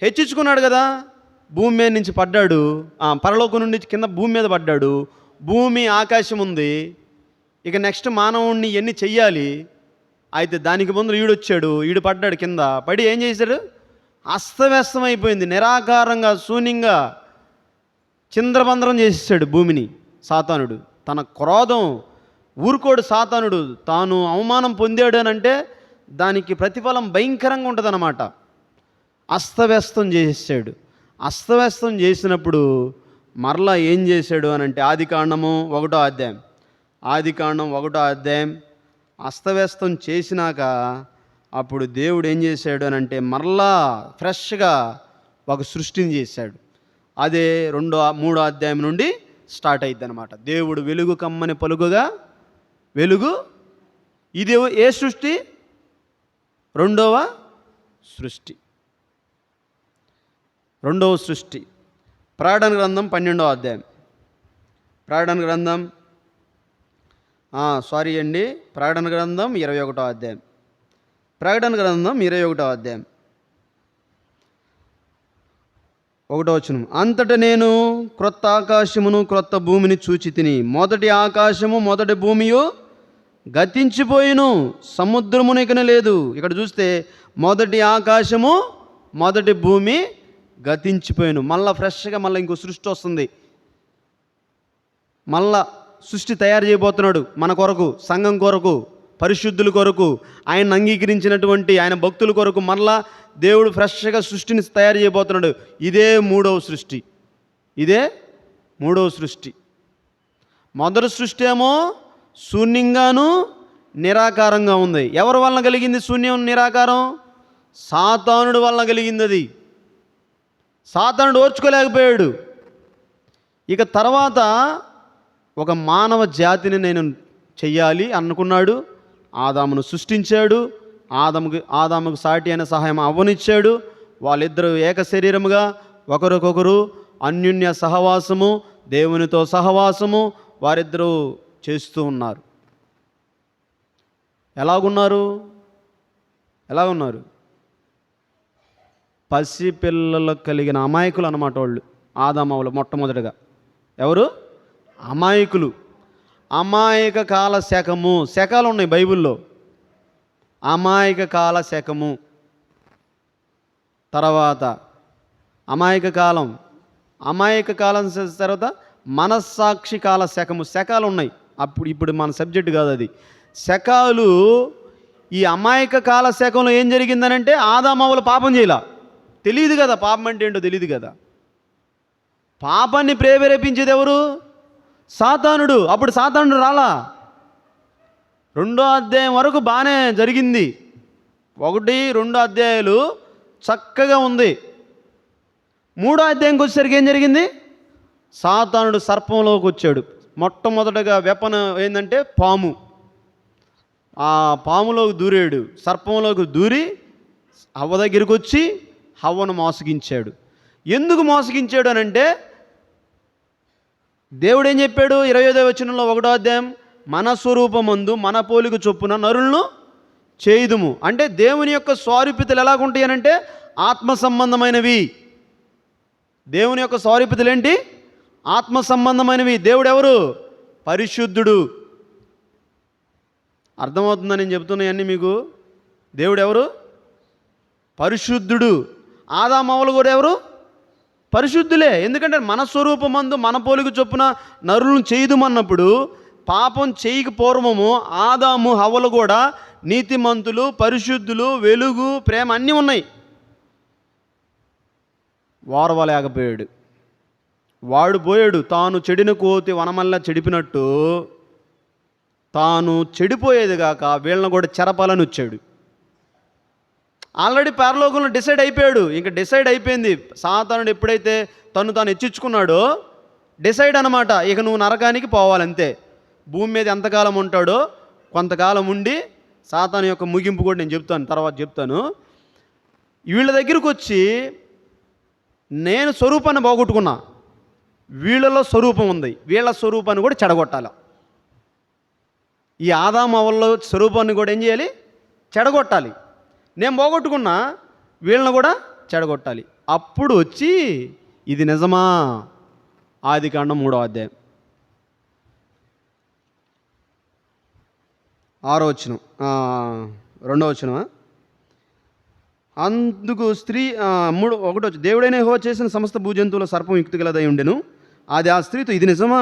హెచ్చించుకున్నాడు కదా, భూమి మీద నుంచి పడ్డాడు, పరలోకం నుండి కింద భూమి మీద పడ్డాడు. భూమి ఆకాశం ఉంది, ఇక నెక్స్ట్ మానవుణ్ణి ఎన్ని చెయ్యాలి. అయితే దానికి ముందు ఈడొచ్చాడు, ఈడు పడ్డాడు, కింద పడి ఏం చేశాడు? అస్తవ్యస్తం అయిపోయింది. నిరాకారంగా శూన్యంగా చింద్రబంద్రం చేసేసాడు భూమిని సాతానుడు. తన క్రోధం ఊరుకోడు సాతానుడు. తాను అవమానం పొందాడు అని అంటే దానికి ప్రతిఫలం భయంకరంగా ఉంటుందన్నమాట. అస్తవ్యస్తం చేసేసాడు. అస్తవ్యస్తం చేసినప్పుడు మరలా ఏం చేశాడు అని అంటే ఆదికాండం 1వ అధ్యాయం అస్తవ్యస్తం చేసినాక అప్పుడు దేవుడు ఏం చేశాడు అని అంటే మరలా ఫ్రెష్గా ఒక సృష్టిని చేశాడు. అదే 3వ అధ్యాయం నుండి స్టార్ట్ అయింది అనమాట. దేవుడు వెలుగు కమ్మని పలుకుగా వెలుగు. ఇది ఏ సృష్టి? 2వ సృష్టి. ప్రకటన గ్రంథం 12వ అధ్యాయం. ప్రకటన గ్రంథం 21వ అధ్యాయం. ప్రకటన గ్రంథం 21వ అధ్యాయం 1వ వచనం. అంతటా నేను క్రొత్త ఆకాశమును క్రొత్త భూమిని చూచి తిని, మొదటి ఆకాశము మొదటి భూమియు గతించిపోయిను, సముద్రమునికనే లేదు. ఇక్కడ చూస్తే మొదటి ఆకాశము మొదటి భూమి గతించిపోయాను. మళ్ళీ ఫ్రెష్గా మళ్ళీ ఇంకో సృష్టి వస్తుంది. మళ్ళా సృష్టి తయారు చేయబోతున్నాడు మన కొరకు, సంఘం కొరకు, పరిశుద్ధుల కొరకు, ఆయన అంగీకరించినటువంటి ఆయన భక్తుల కొరకు. మళ్ళా దేవుడు ఫ్రెష్గా సృష్టిని తయారు చేయబోతున్నాడు. ఇదే మూడవ సృష్టి. మొదటి సృష్టి ఏమో శూన్యంగాను నిరాకారంగా ఉంది. ఎవరి వలన కలిగింది శూన్యం నిరాకారం? సాతానుడి వలన కలిగింది. అది సాతానుడు ఓర్చుకోలేకపోయాడు. ఇక తర్వాత ఒక మానవ జాతిని నేను చెయ్యాలి అనుకున్నాడు. ఆదామును సృష్టించాడు. ఆదాముకు సాటి అయిన సహాయం అవ్వనిచ్చాడు. వాళ్ళిద్దరూ ఏక శరీరముగా ఒకరికొకరు అన్యోన్య సహవాసము, దేవునితో సహవాసము వారిద్దరూ చేస్తూ ఉన్నారు. ఎలాగున్నారు? పసిపిల్లలకు కలిగిన అమాయకులు అన్నమాట వాళ్ళు. ఆదామవులు మొట్టమొదటిగా ఎవరు? అమాయకులు. అమాయక కాల శకము. శకాలు ఉన్నాయి బైబిల్లో. అమాయక కాల శకము, తర్వాత అమాయక కాలం తర్వాత మనస్సాక్షి కాల శకము. శకాలు ఉన్నాయి. ఇప్పుడు మన సబ్జెక్టు కాదు అది. శకాలు. ఈ అమాయక కాల శకంలో ఏం జరిగిందనంటే ఆదామవులు పాపం చేయలా. తెలియదు కదా పాపం అంటే ఏంటో తెలియదు కదా. పాపాన్ని ప్రేరేపించేది ఎవరు? సాతానుడు. అప్పుడు సాతానుడు రాలా. 2వ అధ్యాయం వరకు బాగానే జరిగింది. 1, 2 అధ్యాయాలు చక్కగా ఉంది. 3వ అధ్యాయంకి వచ్చేసరికి ఏం జరిగింది? సాతానుడు సర్పంలోకి వచ్చాడు. మొట్టమొదటగా వెపన ఏంటంటే పాము. ఆ పాములోకి దూరాడు. సర్పంలోకి దూరి హవ్వ దగ్గరికి వచ్చి హవ్వను మోసగించాడు. ఎందుకు మోసగించాడు అని అంటే దేవుడు ఏం చెప్పాడు? 25వ వచనంలో 1వ అధ్యాయం, మన స్వరూపమందు మన పోలిక చొప్పున నరులను చేయుదుము. అంటే దేవుని యొక్క స్వరూపితలు ఎలాగుంటాయి అని అంటే ఆత్మ సంబంధమైనవి. దేవుని యొక్క స్వరూపితలు ఏంటి? ఆత్మ సంబంధమైనవి. దేవుడు ఎవరు? పరిశుద్ధుడు. అర్థమవుతుందని నేను చెప్తున్నాయన్నీ మీకు. దేవుడు ఎవరు? పరిశుద్ధుడు. ఆదామవ్వలు కూడా ఎవరు? పరిశుద్ధులే. ఎందుకంటే మన స్వరూపమందు మన పోలిక చొప్పున నరులను చేయుదుమన్నప్పుడు పాపం చేయక పూర్వము ఆదాము హవ్వలు కూడా నీతిమంతులు, పరిశుద్ధులు, వెలుగు, ప్రేమ అన్నీ ఉన్నాయి. వారవలేకపోయాడు. వాడు పోయాడు. తాను చెడిన కోతి వనమల్లా చెడిపినట్టు తాను చెడిపోయేది కాక వీళ్ళని కూడా చెరపాలని వచ్చాడు. ఆల్రెడీ పరలోకంలో డిసైడ్ అయిపోయాడు. ఇంకా డిసైడ్ అయిపోయింది. సాతానుడు ఎప్పుడైతే తాను హెచ్చించుకున్నాడో డిసైడ్ అనమాట, ఇక నువ్వు నరకానికి పోవాలంతే. భూమి మీద ఎంతకాలం ఉంటాడో కొంతకాలం ఉండి సాతాను యొక్క ముగింపు కూడా నేను చెప్తాను, తర్వాత చెప్తాను. వీళ్ళ దగ్గరకు వచ్చి నేను స్వరూపాన్ని పోగొట్టుకున్నా, వీళ్ళలో స్వరూపం ఉంది, వీళ్ళ స్వరూపాన్ని కూడా చెడగొట్టాలి. ఈ ఆదాము హవ్వల స్వరూపాన్ని కూడా ఏం చేయాలి? చెడగొట్టాలి. నేను పోగొట్టుకున్నా, వీళ్ళని కూడా చెడగొట్టాలి. అప్పుడు వచ్చి ఇది నిజమా? ఆదికాండం 3వ అధ్యాయం 6వ వచనం, 2వ వచనమా? అందుకు స్త్రీ 1వ వచనం, దేవుడైన యెహోవా చేసిన సమస్త భూజంతువుల సర్పం యుక్తి గలదై ఉండెను. అది ఆ స్త్రీతో, ఇది నిజమా?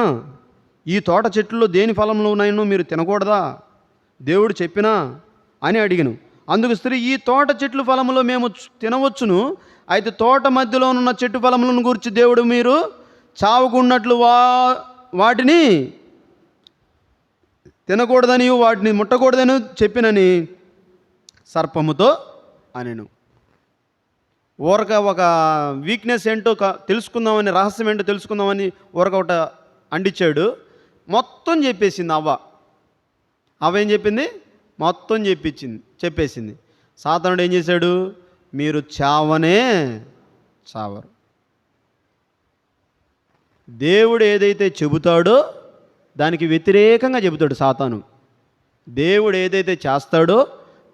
ఈ తోట చెట్టులో దేని ఫలంలోనైనా మీరు తినకూడదా? దేవుడు చెప్పినా అని అడిగను. అందుకు స్త్రీ, ఈ తోట చెట్లు ఫలములో మేము తినవచ్చును. అయితే తోట మధ్యలో ఉన్న చెట్టు ఫలములను గురించి దేవుడు మీరు చావుకున్నట్లు వాటిని తినకూడదని, వాటిని ముట్టకూడదని చెప్పినని సర్పముతో అనెను. ఊరక ఒక వీక్నెస్ ఏంటో తెలుసుకుందామని, రహస్యం ఏంటో తెలుసుకుందామని ఊరక ఒకట అంటించాడు. మొత్తం చెప్పేసింది అవ్వ. ఏం చెప్పింది? మొత్తం చెప్పేసింది. సాతానుడు ఏం చేశాడు? మీరు చావనే చావరు. దేవుడు ఏదైతే చెబుతాడో దానికి వ్యతిరేకంగా చెబుతాడు సాతాను. దేవుడు ఏదైతే చేస్తాడో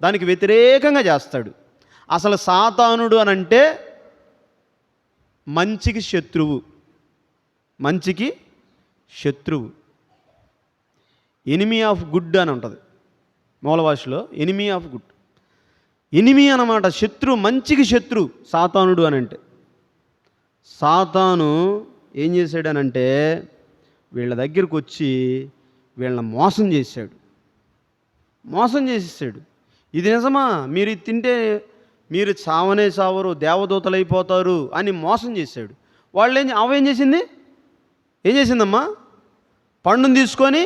దానికి వ్యతిరేకంగా చేస్తాడు. అసలు సాతానుడు అనంటే మంచికి శత్రువు. మంచికి శత్రువు. ఎనిమీ ఆఫ్ గుడ్ అని ఉంటుంది మూల భాషలో. Enemy of good. ఎనిమీ అన్నమాట, శత్రువు, మంచికి శత్రువు సాతానుడు అని అంటే. సాతాను ఏం చేశాడనంటే వీళ్ళ దగ్గరకు వచ్చి వీళ్ళని మోసం చేసేసాడు. ఇది నిజమా? మీరు ఇది తింటే మీరు చావనే చావరు, దేవదూతలు అయిపోతారు అని మోసం చేశాడు. ఏం చేసిందమ్మా? పండును తీసుకొని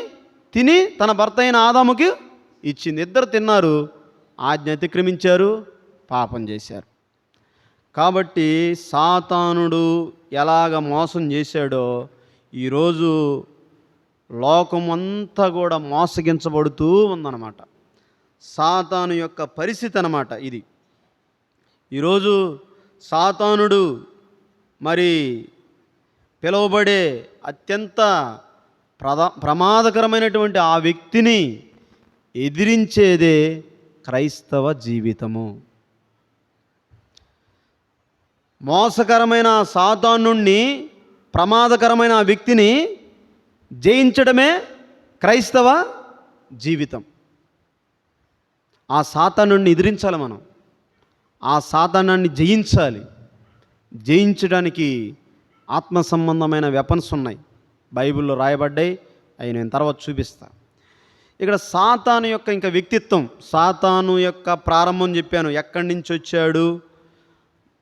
తిని తన భర్త అయిన ఆదాముకి ఇచ్చింది. ఇద్దరు తిన్నారు, ఆజ్ఞ అతిక్రమించారు, పాపం చేశారు. కాబట్టి సాతానుడు ఎలాగ మోసం చేశాడో ఈరోజు లోకం అంతా కూడా మోసగించబడుతూ ఉందన్నమాట. సాతాను యొక్క పరిస్థితి అన్నమాట ఇది. ఈరోజు సాతానుడు మరి పిలువబడే అత్యంత ప్రమాదకరమైనటువంటి ఆ వ్యక్తిని ఎదిరించేదే క్రైస్తవ జీవితము. మోసకరమైన సాతానుణ్ణి, ప్రమాదకరమైన ఆ వ్యక్తిని జయించడమే క్రైస్తవ జీవితం. ఆ సాతానుణ్ణి ఎదిరించాలి మనం. ఆ సాతానాన్ని జయించాలి. జయించడానికి ఆత్మ సంబంధమైన వెపన్స్ ఉన్నాయి, బైబిల్లో రాయబడ్డాయి. అవి నేను తర్వాత చూపిస్తాను. ఇక్కడ సాతాను యొక్క ఇంకా వ్యక్తిత్వం, సాతాను యొక్క ప్రారంభం చెప్పాను. ఎక్కడి నుంచి వచ్చాడు,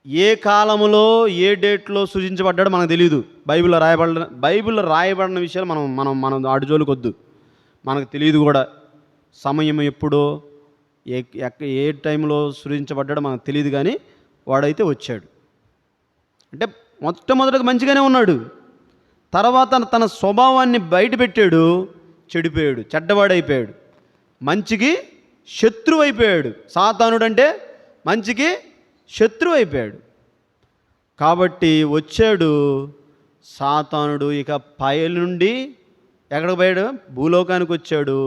ఏ కాలంలో ఏ డేట్లో సృజించబడ్డాడో మనకు తెలియదు. బైబిల్లో రాయబడిన విషయాలు మనం ఆడుజోలుకొద్దు. మనకు తెలియదు కూడా. సమయం ఎప్పుడో ఏ టైంలో సృజించబడ్డాడో మనకు తెలియదు. కానీ వాడైతే వచ్చాడు. అంటే మొట్టమొదటిగా మంచిగానే ఉన్నాడు. తర్వాత తన స్వభావాన్ని బయటపెట్టాడు, చెడిపోయాడు, చెడ్డవాడైపోయాడు, మంచికి శత్రువు అయిపోయాడు. సాతానుడు అంటే మంచికి శత్రువు అయిపోయాడు. కాబట్టి వచ్చాడు సాతానుడు. ఇక పై నుండి ఎక్కడికి పోయాడు? భూలోకానికి వచ్చాడు.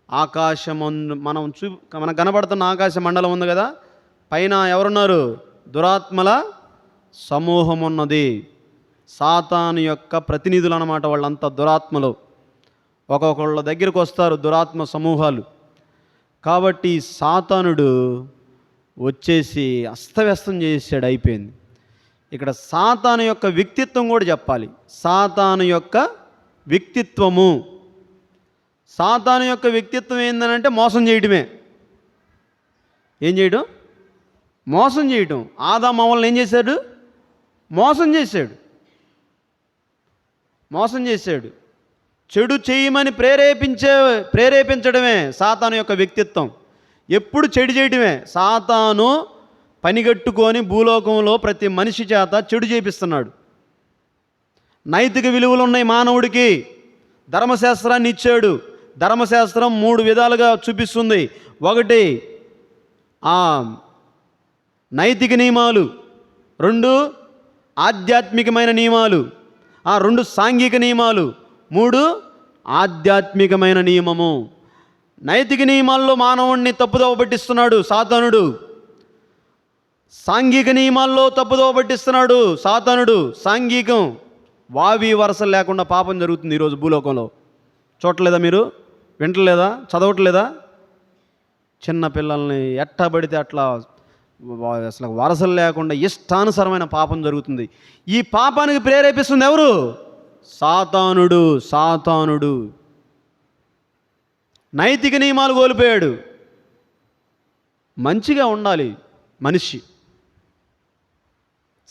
ఆకాశం మనకు కనబడుతున్న ఆకాశ మండలం ఉంది కదా, పైన ఎవరున్నారు? దురాత్మల సమూహం ఉన్నది. సాతాను యొక్క ప్రతినిధులు అన్నమాట. వాళ్ళంతా దురాత్మలు. ఒక్కొక్కళ్ళ దగ్గరికి వస్తారు దురాత్మ సమూహాలు. కాబట్టి సాతానుడు వచ్చేసి అస్తవ్యస్తం చేసాడు, అయిపోయింది. ఇక్కడ సాతాను యొక్క వ్యక్తిత్వం కూడా చెప్పాలి. సాతాను యొక్క వ్యక్తిత్వము, సాతాను యొక్క వ్యక్తిత్వం ఏందనంటే మోసం చేయడమే. ఏం చేయడం? మోసం చేయటం. ఆదాము అవ్వలను ఏం చేశాడు? మోసం చేశాడు. చెడు చేయమని ప్రేరేపించడమే సాతాను యొక్క వ్యక్తిత్వం. ఎప్పుడు చెడు చేయడమే. సాతాను పనిగట్టుకొని భూలోకంలో ప్రతి మనిషి చేత చెడు చేపిస్తున్నాడు. నైతిక విలువలు ఉన్నాయి మానవుడికి. ధర్మశాస్త్రాన్ని ఇచ్చాడు. ధర్మశాస్త్రం 3 విధాలుగా చూపిస్తుంది. 1 నైతిక నియమాలు, 2 ఆధ్యాత్మికమైన నియమాలు, 2 సాంఘిక నియమాలు, 3 ఆధ్యాత్మికమైన నియమము. నైతిక నియమాల్లో మానవుణ్ణి తప్పుదోవ పట్టిస్తున్నాడు సాతానుడు. సాంఘిక నియమాల్లో తప్పుదోవ పట్టిస్తున్నాడు సాతానుడు. సాంఘికం వావి వరసలు లేకుండా పాపం జరుగుతుంది ఈరోజు భూలోకంలో. చూడలేదా మీరు? వింటలేదా? చదవట్లేదా? చిన్న పిల్లల్ని ఎట్టబడితే అట్లా అసలు వరసలు లేకుండా ఇష్టానుసరమైన పాపం జరుగుతుంది. ఈ పాపానికి ప్రేరేపిస్తుంది ఎవరు? సాతానుడు. నైతిక నియమాలు కోల్పోయాడు. మంచిగా ఉండాలి మనిషి.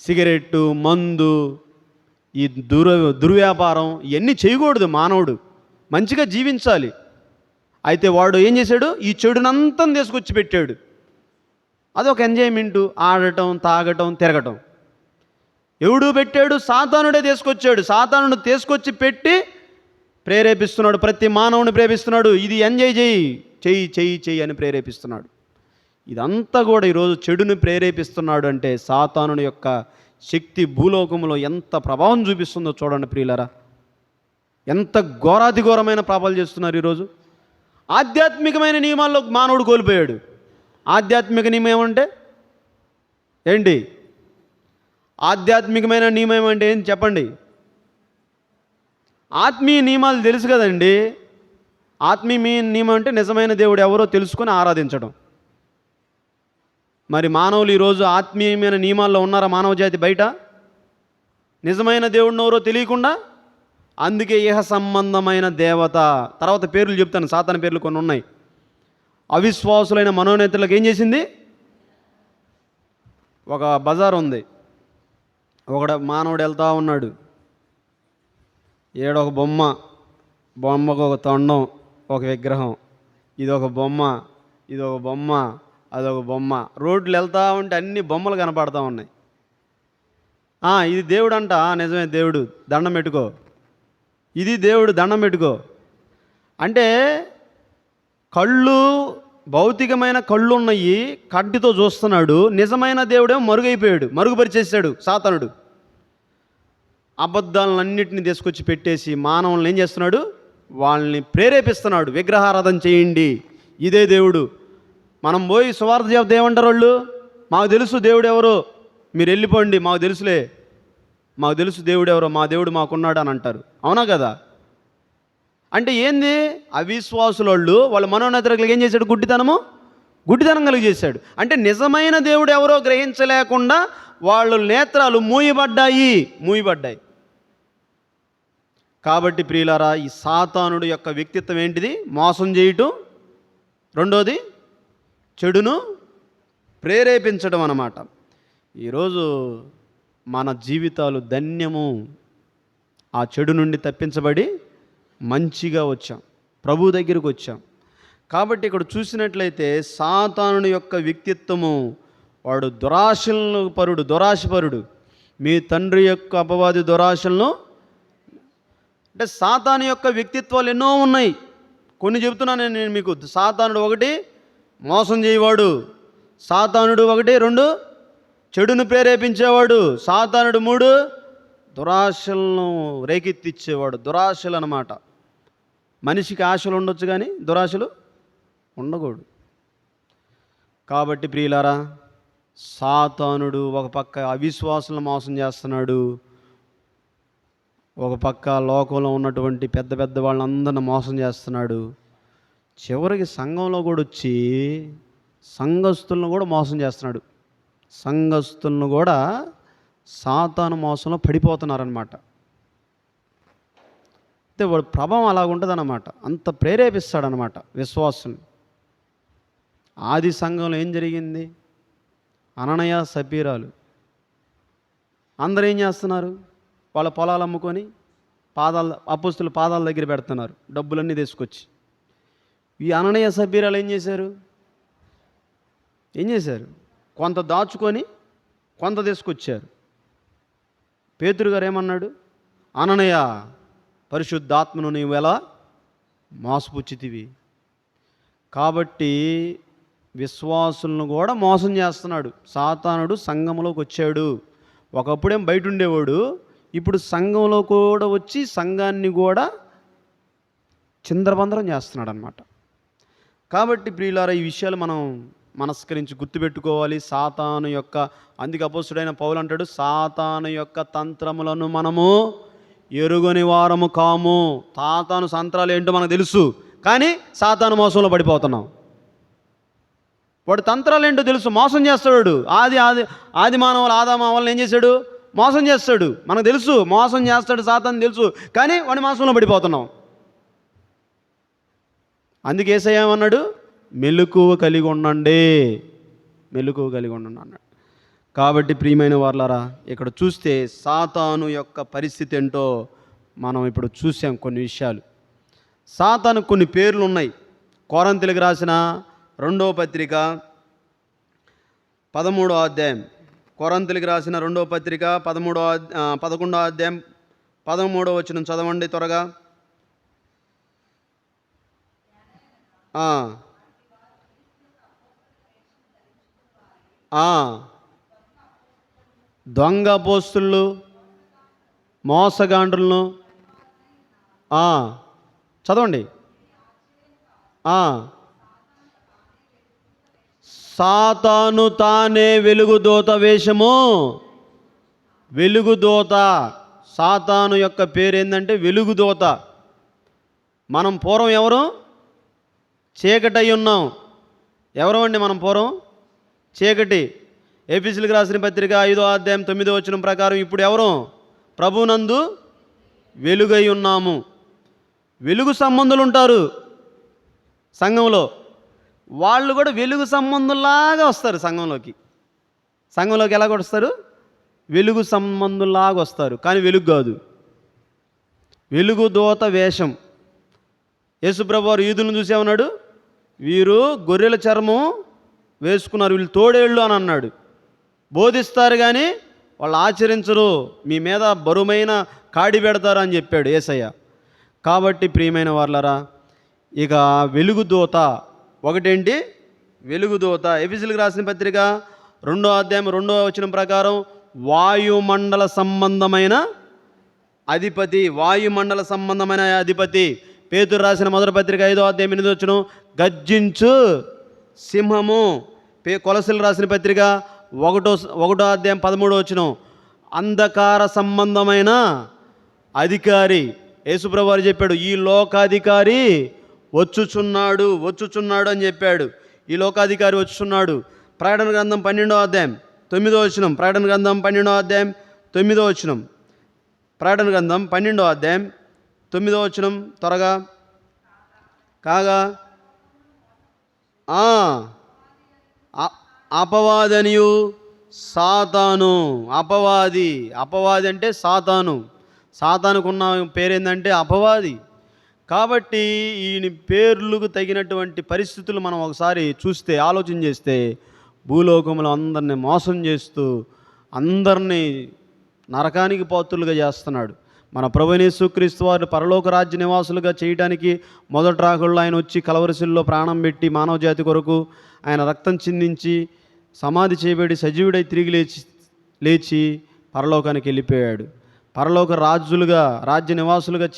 సిగరెట్టు, మందు, ఈ దుర్వ్యాపారం ఇవన్నీ చేయకూడదు మానవుడు. మంచిగా జీవించాలి. అయితే వాడు ఏం చేశాడు? ఈ చెడునంతా తీసుకొచ్చి పెట్టాడు. అదొక ఎంజాయ్మెంటు. ఆడటం, తాగటం, తిరగటం. ఎవడు పెట్టాడు? సాతానుడే తీసుకొచ్చాడు. సాతానుడు తీసుకొచ్చి పెట్టి ప్రేరేపిస్తున్నాడు. ప్రతి మానవుని ప్రేరేపిస్తున్నాడు. ఇది ఎంజాయ్ చెయ్యి అని ప్రేరేపిస్తున్నాడు. ఇదంతా కూడా ఈరోజు చెడుని ప్రేరేపిస్తున్నాడు. అంటే సాతానుని యొక్క శక్తి భూలోకంలో ఎంత ప్రభావం చూపిస్తుందో చూడండి ప్రియులారా. ఎంత ఘోరాతి ఘోరమైన పాపాలు చేస్తున్నారు ఈరోజు. ఆధ్యాత్మికమైన నియమాల్లో మానవుడు కోల్పోయాడు. ఆధ్యాత్మిక నియమం ఏమంటే ఏంటి? ఆధ్యాత్మికమైన నియమం అంటే ఏంటి చెప్పండి? ఆత్మీయ నియమాలు తెలుసు కదండి. ఆత్మీయ నియమం అంటే నిజమైన దేవుడు ఎవరో తెలుసుకొని ఆరాధించడం. మరి మానవులు ఈరోజు ఆత్మీయమైన నియమాల్లో ఉన్నారా? మానవ జాతి బయట నిజమైన దేవుడిని ఎవరో తెలియకుండా. అందుకే ఇహ సంబంధమైన దేవత. తర్వాత పేర్లు చెప్తాను, సాతాను పేర్లు కొన్ని ఉన్నాయి. అవిశ్వాసులైన మనోనేతలకు ఏం చేసింది? ఒక బజార్ ఉంది. మానవుడు వెళ్తూ ఉన్నాడు. ఏడొక బొమ్మకు ఒక తొండం, ఒక విగ్రహం. ఇదొక బొమ్మ, అదొక బొమ్మ. రోడ్లు వెళ్తూ ఉంటే అన్ని బొమ్మలు కనపడతా ఉన్నాయి. ఇది దేవుడు అంట. నిజమే, దేవుడు, దండం పెట్టుకో. ఇది దేవుడు, దండం పెట్టుకో. అంటే కళ్ళు, భౌతికమైన కళ్ళు ఉన్నాయి, కంటితో చూస్తున్నాడు. నిజమైన దేవుడేమో మరుగుపరిచేసాడు సాతానుడు. అబద్ధాలన్నింటినీ తీసుకొచ్చి పెట్టేసి మానవులను ఏం చేస్తున్నాడు? వాళ్ళని ప్రేరేపిస్తున్నాడు. విగ్రహారాధన చేయండి, ఇదే దేవుడు. మనం పోయి సువార్త చెబితే ఏమంటారు వాళ్ళు? మాకు తెలుసు దేవుడు ఎవరో, మీరు వెళ్ళిపోండి, మాకు తెలుసు దేవుడు ఎవరో, మా దేవుడు మాకున్నాడు అని అంటారు. అవునా కదా? అంటే ఏంది? అవిశ్వాసుల వాళ్ళ మనోనేతలకు ఏం చేశాడు? గుడ్డితనం కలిగి చేశాడు. అంటే నిజమైన దేవుడు ఎవరో గ్రహించలేకుండా వాళ్ళు నేత్రాలు మూయబడ్డాయి. కాబట్టి ప్రియులారా, ఈ సాతానుడు యొక్క వ్యక్తిత్వం ఏంటిది? మోసం చేయటం, రెండోది చెడును ప్రేరేపించడం అన్నమాట. ఈరోజు మన జీవితాలు ధన్యము. ఆ చెడు నుండి తప్పించబడి మంచిగా వచ్చాం, ప్రభు దగ్గరికి వచ్చాం. కాబట్టి ఇక్కడ చూసినట్లయితే సాతానుని యొక్క వ్యక్తిత్వము, వాడు దురాశపరుడు. మీ తండ్రి యొక్క అపవాది దురాశలను. అంటే సాతాను యొక్క వ్యక్తిత్వాలు ఎన్నో ఉన్నాయి. కొన్ని చెబుతున్నాను నేను మీకు. సాతానుడు 1 మోసం చేయవాడు, సాతానుడు 1, 2 చెడును ప్రేరేపించేవాడు, సాతానుడు 3 దురాశలను రేకెత్తిచ్చేవాడు. దురాశలు అన్నమాట. మనిషికి ఆశలు ఉండొచ్చు కానీ దురాశలు ఉండకూడదు. కాబట్టి ప్రియులారా, సాతానుడు ఒక పక్క అవిశ్వాసులను మోసం చేస్తున్నాడు, ఒక పక్క లోకంలో ఉన్నటువంటి పెద్ద వాళ్ళందరిని మోసం చేస్తున్నాడు. చివరికి సంఘంలో కూడా వచ్చి సంఘస్థులను కూడా మోసం చేస్తున్నాడు. సంఘస్థులను కూడా సాతాను మోసంలో పడిపోతున్నారనమాట. అయితే వాడు ప్రభావం అలాగ ఉంటుందన్నమాట. అంత ప్రేరేపిస్తాడనమాట విశ్వాసుని. ఆది సంఘంలో ఏం జరిగింది? అననయ సపీరాలు అందరూ ఏం చేస్తున్నారు? వాళ్ళ పొలాలు అమ్ముకొని అపోస్తుల పాదాల దగ్గర పెడుతున్నారు డబ్బులన్నీ తీసుకొచ్చి. ఈ అననయ సపీరాలు ఏం చేశారు? కొంత దాచుకొని కొంత తీసుకొచ్చారు. పేతురు గారు ఏమన్నాడు? అననయ, పరిశుద్ధాత్మను నీవు ఎలా మోసపుచ్చితివి. కాబట్టి విశ్వాసులను కూడా మోసం చేస్తున్నాడు సాతానుడు. సంఘంలోకి వచ్చాడు. ఒకప్పుడేం బయట ఉండేవాడు, ఇప్పుడు సంఘంలో కూడా వచ్చి సంఘాన్ని కూడా చిందరబందరం చేస్తున్నాడు అనమాట. కాబట్టి ప్రియులారా, ఈ విషయాలు మనం మనస్కరించి గుర్తుపెట్టుకోవాలి. సాతాను యొక్క, అందుకే అపోస్తుడైన పౌలు అంటాడు, సాతాను యొక్క తంత్రములను మనము ఎరుగని వారము కాము. సాతాను సంత్రాలు ఏంటో మనకు తెలుసు, కానీ సాతాను మోసంలో పడిపోతున్నాం. వాడు తంత్రాలు ఏంటో తెలుసు, మోసం చేస్తాడు. ఆది మానవులు ఆదామావల్ని ఏం చేశాడు? మోసం చేస్తాడు. మనకు తెలుసు మోసం చేస్తాడు సాతాను తెలుసు, కానీ వాడి మోసంలో పడిపోతున్నాం. అందుకే యేసయ్య ఏమన్నాడు? మెలకువ కలిగి ఉండండి అన్నాడు. కాబట్టి ప్రియమైన వారలారా, ఇక్కడ చూస్తే సాతాను యొక్క పరిస్థితి ఏంటో మనం ఇప్పుడు చూసాం. కొన్ని విషయాలు, సాతాను కొన్ని పేర్లు ఉన్నాయి. కొరింథీయులకు రాసిన 2వ పత్రిక 13వ అధ్యాయం, కొరింథీయులకు రాసిన 2వ పత్రిక 11వ అధ్యాయం 13వ వచనం చదవండి త్వరగా. దొంగ అపోస్తులు, మోసగాండ్రులను చదవండి. సాతాను తానే వెలుగుదూత వేషము. వెలుగుదూత, సాతాను యొక్క పేరు ఏంటంటే వెలుగుదూత. మనం పూర్వం ఎవరు? చీకటై ఉన్నాం. ఎవరు అండి మనం పూర్వం? చీకటి. ఎఫెసీయులకు రాసిన పత్రిక 5వ అధ్యాయం 9వ వచనం ప్రకారం ఇప్పుడు ఎవరు? ప్రభువునందు వెలుగై ఉన్నాము. వెలుగు సంబంధులు ఉంటారు సంఘంలో, వాళ్ళు కూడా వెలుగు సంబంధుల్లాగా వస్తారు సంఘంలోకి. ఎలా వస్తారు? వెలుగు సంబంధుల్లాగా వస్తారు, కానీ వెలుగు కాదు. వెలుగు దూత వేషం. యేసుప్రభు వారు యూదులను చూసేమన్నాడు? వీరు గొర్రెల చర్మం వేసుకున్నారు, వీళ్ళు తోడేళ్ళు అని అన్నాడు. బోధిస్తారు కానీ వాళ్ళు ఆచరించరు, మీ మీద బరువైన కాడి పెడతారు అని చెప్పాడు యేసయ్య. కాబట్టి ప్రియమైన వారలారా, ఇక వెలుగుదూత ఒకటేంటి? వెలుగుదూత. ఎఫెసీయులకు రాసిన పత్రిక 2వ అధ్యాయం 2వ వచనం ప్రకారం వాయుమండల సంబంధమైన అధిపతి. వాయుమండల సంబంధమైన అధిపతి. పేతురు రాసిన 1వ పత్రిక 5వ అధ్యాయం 8వ వచనం గర్జించు సింహము. కొలసీలు రాసిన పత్రిక 1వ అధ్యాయం 13వ వచనం అంధకార సంబంధమైన అధికారి. యేసుప్రభు వారు చెప్పాడు, ఈ లోకాధికారి వచ్చుచున్నాడు అని చెప్పాడు. ఈ లోకాధికారి వచ్చుచున్నాడు. ప్రకటన గ్రంథం 12వ అధ్యాయం 9వ వచనం. ప్రకటన గ్రంథం 12వ అధ్యాయం 9వ వచనం. ప్రకటన గ్రంథం 12వ అధ్యాయం 9వ వచనం త్వరగా. కాగా అపవాదనియు సాతాను. అపవాది అంటే సాతానుకున్న పేరేందంటే అపవాది. కాబట్టి ఈయన పేర్లకు తగినటువంటి పరిస్థితులు మనం ఒకసారి చూస్తే, ఆలోచన చేస్తే, భూలోకంలో అందరినీ మోసం చేస్తూ అందరినీ నరకానికి పాత్రులుగా చేస్తున్నాడు. మన ప్రభువైన యేసుక్రీస్తు వారు పరలోక రాజ్య నివాసులుగా చేయడానికి మొదటి రాకడలో ఆయన వచ్చి కలవరిశిల్లో ప్రాణం పెట్టి మానవ జాతి కొరకు ఆయన రక్తం చిందించి సమాధి చేయబడి సజీవుడై తిరిగి లేచి పరలోకానికి వెళ్ళిపోయాడు. పరలోక రాజ్య నివాసులుగా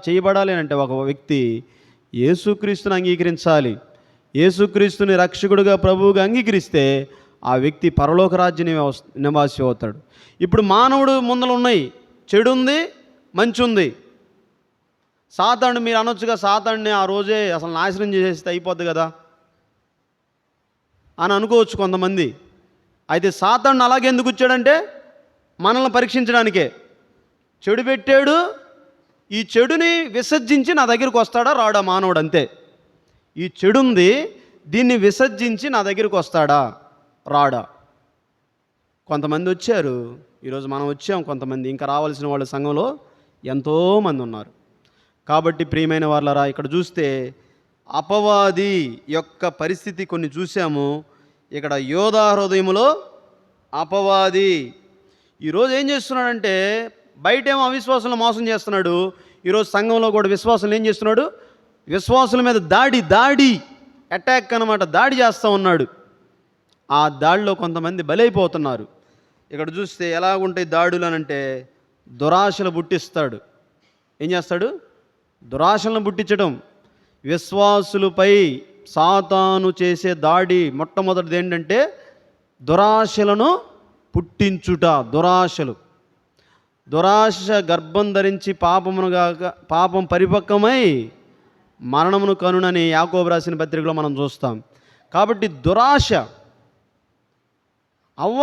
చేయబడాలి అంటే ఒక వ్యక్తి యేసుక్రీస్తుని అంగీకరించాలి. యేసుక్రీస్తుని రక్షకుడుగా ప్రభువుగా అంగీకరిస్తే ఆ వ్యక్తి పరలోక రాజ్య నివాసి అవుతాడు. ఇప్పుడు మానవుడు ముందలు ఉన్నాయి, చెడు ఉంది, మంచి ఉంది. సాతాను మీరు అనొచ్చుగా, సాతాన్ని ఆ రోజే అసలు నాశనం చేసేస్తే అయిపోద్ది కదా. అని అనుకోవచ్చు కొంతమంది. అయితే సాతాను అలాగే ఎందుకు వచ్చాడంటే మనల్ని పరీక్షించడానికే. చెడు పెట్టాడు, ఈ చెడుని విసర్జించి నా దగ్గరికి వస్తాడా రాడా మానవుడు, అంతే. ఈ చెడు ఉంది, దీన్ని విసర్జించి నా దగ్గరికి వస్తాడా రాడా. కొంతమంది వచ్చారు, ఈరోజు మనం వచ్చాం, కొంతమంది ఇంకా రావాల్సిన వాళ్ళ సంఘంలో ఎంతోమంది ఉన్నారు. కాబట్టి ప్రియమైన వాళ్ళరా, ఇక్కడ చూస్తే అపవాది యొక్క పరిస్థితి కొన్ని చూసాము. ఇక్కడ యోధా హృదయములో అపవాది ఈరోజు ఏం చేస్తున్నాడంటే, బయటేమో అవిశ్వాసులను మోసం చేస్తున్నాడు, ఈరోజు సంఘంలో కూడా విశ్వాసులు ఏం చేస్తున్నాడు, విశ్వాసుల మీద దాడి అటాక్ అన్నమాట, దాడి చేస్తూ ఉన్నాడు. ఆ దాడిలో కొంతమంది బలైపోతున్నారు. ఇక్కడ చూస్తే ఎలాగుంటాయి దాడులు అనంటే, దురాశలు పుట్టిస్తాడు. ఏం చేస్తాడు? దురాశలను పుట్టించడం. విశ్వాసులపై సాతాను చేసే దాడి మొట్టమొదటిది ఏంటంటే దురాశలను పుట్టించుట. దురాశ గర్భం ధరించి పాపం పరిపక్వమై మరణమును కనునని యాకోబు రాసిన పత్రికలో మనం చూస్తాం. కాబట్టి దురాశ. అవ్వ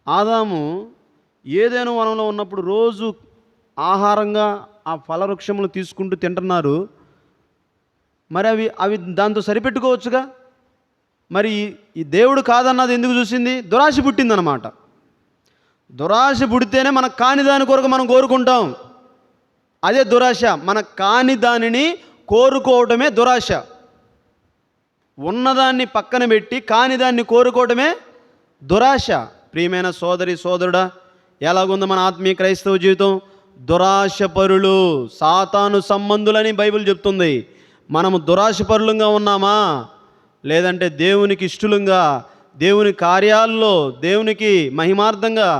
ఆదాము ఏదైనా వనంలో ఉన్నప్పుడు రోజు ఆహారంగా ఆ ఫలవృక్షములు తీసుకుంటూ తింటున్నారు. మరి అవి దాంతో సరిపెట్టుకోవచ్చుగా. మరి ఈ దేవుడు కాదన్నది ఎందుకు చూసింది? దురాశ పుట్టిందనమాట. దురాశ పుడితేనే మనకు కాని దాని కొరకు మనం కోరుకుంటాం. అదే దురాశ. మనకు కాని దానిని కోరుకోవటమే దురాశ. ఉన్నదాన్ని పక్కన పెట్టి కాని దాన్ని కోరుకోవటమే దురాశ. ప్రియమైన సోదరి సోదరుడా, ఎలాగుంది మన ఆత్మీయ క్రైస్తవ జీవితం? దురాశపరులు, సాతాను సంబంధులని బైబిల్ చెప్తుంది. మనము దురాశపరులుగా ఉన్నామా, లేదంటే దేవునికి ఇష్టలుగా, దేవుని కార్యాల్లో దేవునికి మహిమార్థంగా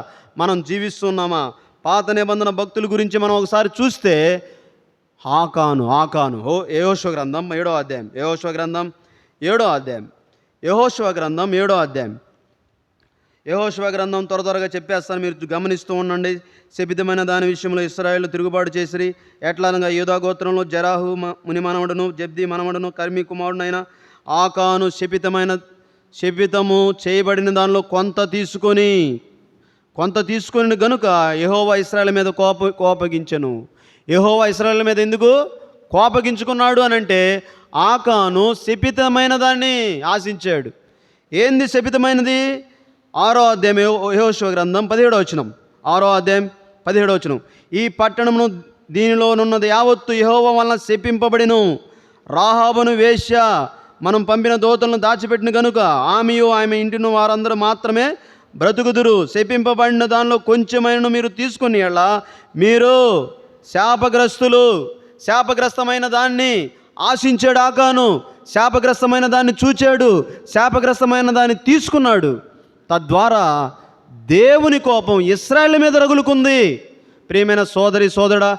మనం జీవిస్తున్నామా? పాత నిబంధన భక్తుల గురించి మనం ఒకసారి చూస్తే ఆకాను యెహోషువ గ్రంథం 7వ అధ్యాయం, యెహోషువ గ్రంథం 7వ అధ్యాయం, యెహోషువ గ్రంథం 7వ అధ్యాయం. యెహోషువ గ్రంథం త్వరగా చెప్పేస్తాను, మీరు గమనిస్తూ ఉండండి. శపితమైన దాని విషయంలో ఇశ్రాయేలు తిరుగుబాటు చేసిరి. ఎట్లానగా యూదా గోత్రంలో జరాహు ముని మనవడును, జబ్ది మనవడును, కర్మి కుమారుడైన ఆకాను శపితము చేయబడిన దానిలో కొంత తీసుకొని గనుక యెహోవా ఇశ్రాయేలు మీద కోపగించెను. యెహోవా ఇశ్రాయేలు మీద ఎందుకు కోపగించుకున్నాడు అనంటే, ఆకాను శపితమైన దాన్ని ఆశించాడు. ఏంది శపితమైనది? 6వ అధ్యాయం యెహోషువ గ్రంథం 17వ వచనం, 6వ అధ్యాయం 17వ వచనం. ఈ పట్టణమును దీనిలోనున్నది యావత్తు యెహోవా వలన శపింపబడిను. రాహాబును వేశ్య మనం పంపిన దూతలను దాచిపెట్టిన కనుక ఆమెయు ఆమె ఇంటిని వారందరూ మాత్రమే బ్రతుకుదురు. శపింపబడిన దానిలో కొంచెమైనను మీరు తీసుకుని ఎలా మీరు శాపగ్రస్తమైన దాన్ని ఆశించాడు ఆకాను. శాపగ్రస్తమైన దాన్ని చూచాడు, శాపగ్రస్తమైన దాన్ని తీసుకున్నాడు. తద్వారా దేవుని కోపం ఇశ్రాయేలు మీద రగులుకుంది. ప్రియమైన సోదరి సోదరుడా,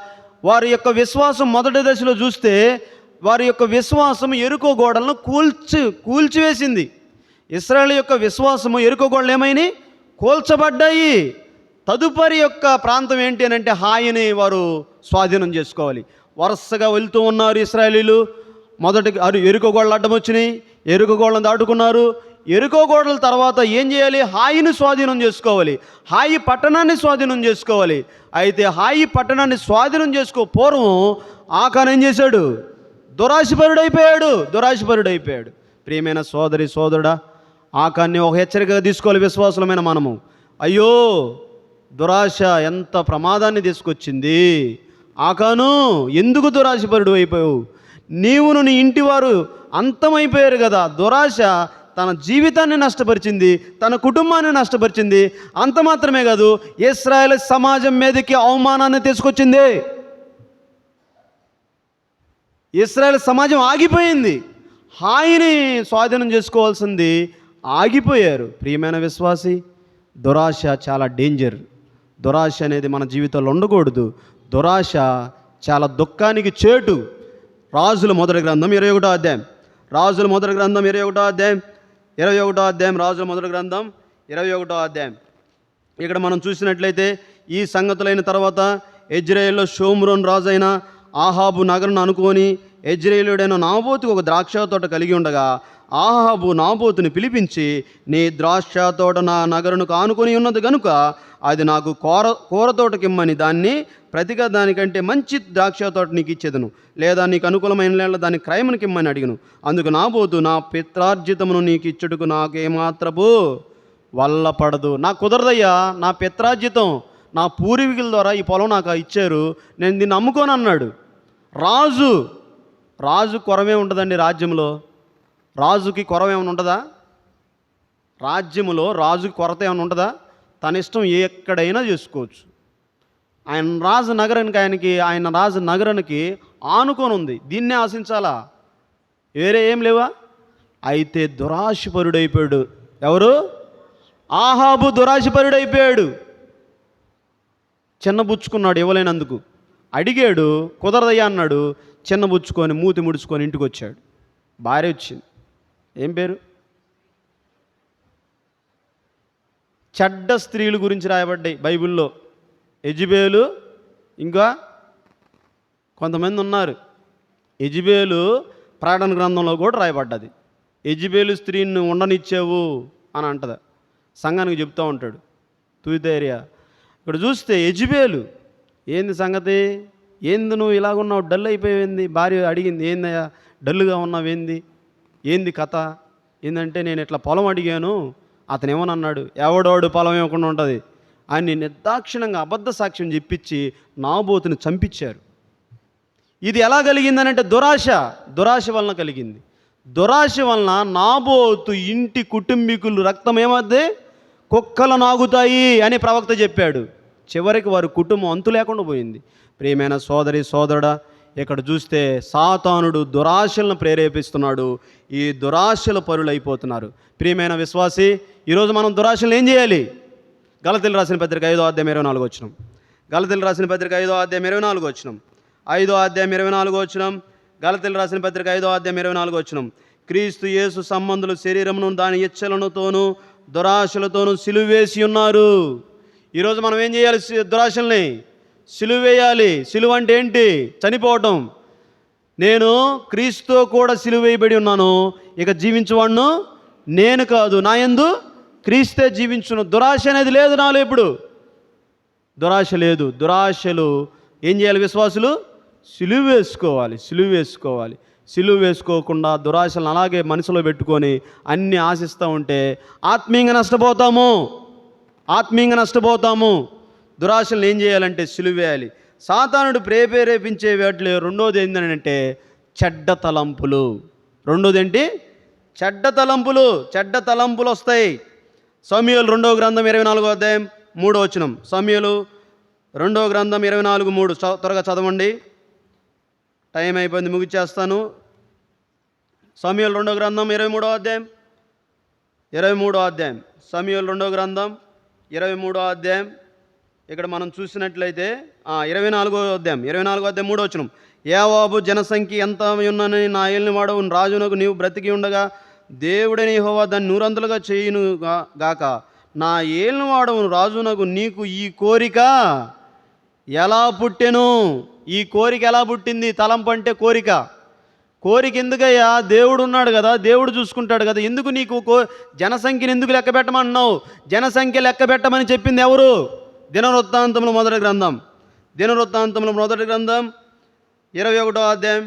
వారి యొక్క విశ్వాసం మొదటి దశలో చూస్తే వారి యొక్క విశ్వాసం యెరికో గోడలను కూల్చివేసింది. ఇశ్రాయేలు యొక్క విశ్వాసము యెరికో గోడలు ఏమైనాయి? కూల్చబడ్డాయి. తదుపరి యొక్క ప్రాంతం ఏంటి అని అంటే హాయిని వారు స్వాధీనం చేసుకోవాలి. వరుసగా వెళ్తూ ఉన్నారు ఇశ్రాయేలీలు. మొదటి యెరికో గోడలు అడ్డం వచ్చినాయి, యెరికో గోడలను దాటుకున్నారు. యెరికో గోడల తర్వాత ఏం చేయాలి? హాయిని స్వాధీనం చేసుకోవాలి, హాయి పట్టణాన్ని స్వాధీనం చేసుకోవాలి. అయితే హాయి పట్టణాన్ని స్వాధీనం పూర్వం ఆకాను ఏం చేశాడు? దురాశపరుడైపోయాడు. ప్రియమైన సోదరి సోదరుడా, ఆకాన్ని ఒక హెచ్చరికగా తీసుకోవాలి విశ్వాసులమైన మనము. అయ్యో, దురాశ ఎంత ప్రమాదాన్ని తీసుకొచ్చింది. ఆకాను, ఎందుకు దురాశపరుడు అయిపోయావు? నీవును నీ ఇంటివారు అంతమైపోయారు కదా. దురాశ తన జీవితాన్ని నష్టపరిచింది, తన కుటుంబాన్ని నష్టపరిచింది. అంత మాత్రమే కాదు, ఇశ్రాయేలు సమాజం మీదకి అవమానాన్ని తీసుకొచ్చింది. ఇశ్రాయేలు సమాజం ఆగిపోయింది. హాయిని స్వాధీనం చేసుకోవాల్సింది ఆగిపోయారు. ప్రియమైన విశ్వాసి, దురాశ చాలా డేంజర్. దురాశ అనేది మన జీవితంలో ఉండకూడదు. దురాశ చాలా దుఃఖానికి చేటు. రాజుల మొదటి గ్రంథం 21వ అధ్యాయం, రాజుల మొదటి గ్రంథం 21వ అధ్యాయం, 21వ అధ్యాయం, రాజుల మొదటి గ్రంథం 21వ అధ్యాయం. ఇక్కడ మనం చూసినట్లయితే ఈ సంగతులైన తర్వాత యెజ్రెయేలులో షోమ్రోన్ రాజైన ఆహాబు నగరును అనుకొని యెజ్రెయేలుడైన నాబోతుకు ఒక ద్రాక్ష తోట కలిగి ఉండగా ఆహాబు నాబోతుని పిలిపించి, నీ ద్రాక్ష తోట నా నగరునకు ఆనుకొని ఉన్నది గనుక అది నాకు కూర తోటకిమ్మని, దాన్ని ప్రతిగా దానికంటే మంచి ద్రాక్ష తోట నీకు ఇచ్చేదను, లేదా నీకు అనుకూలమైన నేల దాని క్రయమునికి ఇమ్మని అడిగను. అందుకు నాబోతు, నా పిత్రార్జితమును నీకు ఇచ్చుటకు నాకేమాత్రపు వల్ల పడదు. నాకు కుదరదయ్యా, నా పిత్రార్జితం, నా పూర్వీకుల ద్వారా ఈ పొలం నాకు ఇచ్చారు, నేను దీన్ని అమ్ముకోను అన్నాడు. రాజు కొరమే ఉంటుందండి రాజ్యంలో. రాజుకి కొరవ ఏమైనా ఉంటుందా? రాజ్యములో రాజుకి కొరత ఏమైనా ఉంటుందా? తన ఇష్టం ఎక్కడైనా చేసుకోవచ్చు. ఆయన రాజు నగరానికి ఆనుకొని ఉంది, దీన్నే ఆశించాలా? వేరే ఏం లేవా? అయితే దురాశపరుడైపోయాడు. ఎవరు? ఆహాబు దురాశపరుడైపోయాడు. చిన్నబుచ్చుకున్నాడు ఇవ్వలేనందుకు. అడిగాడు, కుదరదయ్యా అన్నాడు. చిన్నబుచ్చుకొని మూతి ముడుచుకొని ఇంటికి వచ్చాడు. భార్య వచ్చింది. ఏం పేరు? చెడ్డ స్త్రీల గురించి రాయబడ్డాయి బైబిల్లో. యెజబేలు, ఇంకా కొంతమంది ఉన్నారు. యెజబేలు ప్రకటన గ్రంథంలో కూడా రాయబడ్డది. యెజబేలు స్త్రీని ఉండనిచ్చావు అని అంటది, సంఘానికి చెప్తూ ఉంటాడు తూయితేరియా. ఇక్కడ చూస్తే యెజబేలు, ఏంది సంగతి, ఏంది నువ్వు ఇలాగున్నావు, డల్ అయిపోయింది. భార్య అడిగింది, ఏందయ్యా డల్లుగా ఉన్నావేంది, ఏంది కథ ఏందంటే, నేను ఇట్లా పొలం అడిగాను, అతను ఏమన్నాడు, ఎవడోడు పొలం ఇవ్వకుండా ఉంటుంది అని నిర్దాక్షిణంగా అబద్ధ సాక్ష్యం చెప్పించి నాబోతుని చంపించారు. ఇది ఎలా కలిగిందనంటే దురాశ వలన కలిగింది. దురాశ వలన నాబోతు ఇంటి కుటుంబీకులు రక్తం ఏమద్దే, కుక్కలు నాగుతాయి అని ప్రవక్త చెప్పాడు. చివరికి వారి కుటుంబం అంతు లేకుండా పోయింది. ప్రియమైన సోదరి సోదరుడా, ఇక్కడ చూస్తే సాతానుడు దురాశలను ప్రేరేపిస్తున్నాడు. ఈ దురాశల పరులైపోతున్నారు. ప్రియమైన విశ్వాసి, ఈరోజు మనం దురాశలను ఏం చేయాలి? గలతీయులకు రాసిన పత్రిక 5వ అధ్యాయం 24వ వచనం. గలతీయులకు రాసిన పత్రిక 5వ అధ్యాయం 24వ వచనం. 5వ అధ్యాయం 24వ వచనం. గలతీయులకు రాసిన పత్రిక 5వ అధ్యాయం 24వ వచనం. క్రీస్తు యేసు సంబంధులు శరీరమును దాని ఇచ్చలతోనూ దురాశలతోనూ సిలువేసి ఉన్నారు. ఈరోజు మనం ఏం చేయాలి? దురాశల్ని సిలువేయాలి. సిలువ అంటే ఏంటి? చనిపోవటం. నేను క్రీస్తుతో కూడా సిలువేయబడి ఉన్నాను, ఇక జీవించువాడును నేను కాదు, నా యందు క్రీస్తే జీవించును. దురాశ అనేది లేదు నాలో. ఇప్పుడు దురాశ లేదు. దురాశలు ఏం చేయాలి? విశ్వాసులు సిలువ వేసుకోవాలి. సిలువ వేసుకోకుండా దురాశలను అలాగే మనసులో పెట్టుకొని అన్నీ ఆశిస్తూ ఉంటే ఆత్మీయంగా నష్టపోతాము. దురాశలను ఏం చేయాలంటే సిలువ వేయాలి. సాతానుడు ప్రేరేపించే వాటిలో రెండోది ఏంటంటే చెడ్డ తలంపులు. రెండోది ఏంటి? చెడ్డ తలంపులు వస్తాయి. సమూయేలు 2వ గ్రంథం 24వ అధ్యాయం 3వ వచనం. సమూయేలు 2వ గ్రంథం 24:3 త్వరగా చదవండి, టైం అయిపోయింది, ముగిచ్చేస్తాను. సమూయేలు 2వ గ్రంథం 23వ అధ్యాయం. సమూయేలు 2వ గ్రంథం 23వ అధ్యాయం. ఇక్కడ మనం చూసినట్లయితే 24వ అధ్యాయం 3వ వచనం. యోవాబు జనసంఖ్య ఎంత ఉన్నని నా ఏలినవాడవు రాజునకు నీవు బ్రతికి ఉండగా దేవుడైన యెహోవా దాన్ని నూరంతలుగా చేయును గాక. నా ఏలినవాడవు రాజునకు నీకు ఈ కోరిక ఎలా పుట్టెను? ఈ కోరిక ఎలా పుట్టింది? తలంపు అంటే కోరిక ఎందుకయ్యా? దేవుడు ఉన్నాడు కదా, దేవుడు చూసుకుంటాడు కదా, ఎందుకు నీకు జనసంఖ్యను ఎందుకు లెక్క పెట్టమన్నావు? జనసంఖ్య లెక్క పెట్టమని చెప్పింది ఎవరు? దినవృత్తాంతముల మొదటి గ్రంథం 21వ అధ్యాయం.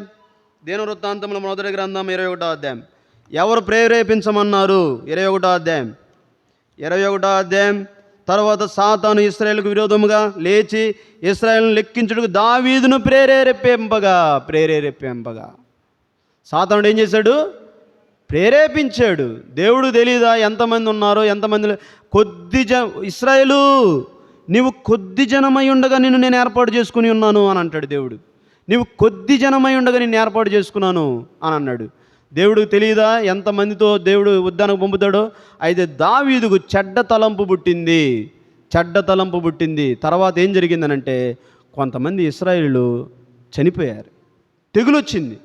దినవృత్తాంతముల మొదటి గ్రంథం 21వ అధ్యాయం. ఎవరు ప్రేరేపించమన్నారు? 21వ అధ్యాయం. తర్వాత సాతాను ఇశ్రాయేలుకు విరోధముగా లేచి ఇశ్రాయేలును లెక్కించుటకు దావీదును ప్రేరేపింపగా సాతానుడు ఏం చేశాడు? ప్రేరేపించాడు. దేవుడు తెలీదా ఎంతమంది ఉన్నారో, ఎంతమంది? ఇశ్రాయేలు, నీవు కొద్ది జనమై ఉండగా నేను ఏర్పాటు చేసుకుని ఉన్నాను అని అంటాడు దేవుడు. నీవు కొద్ది జనమై ఉండగా నేను ఏర్పాటు చేసుకున్నాను అని అన్నాడు. దేవుడికి తెలియదా ఎంతమందితో దేవుడు ఉద్దానకు పంపుతాడో? అయితే దావీదుకు చెడ్డ తలంపు పుట్టింది. తర్వాత ఏం జరిగిందనంటే కొంతమంది ఇశ్రాయేలీయులు చనిపోయారు, తెగులొచ్చింది.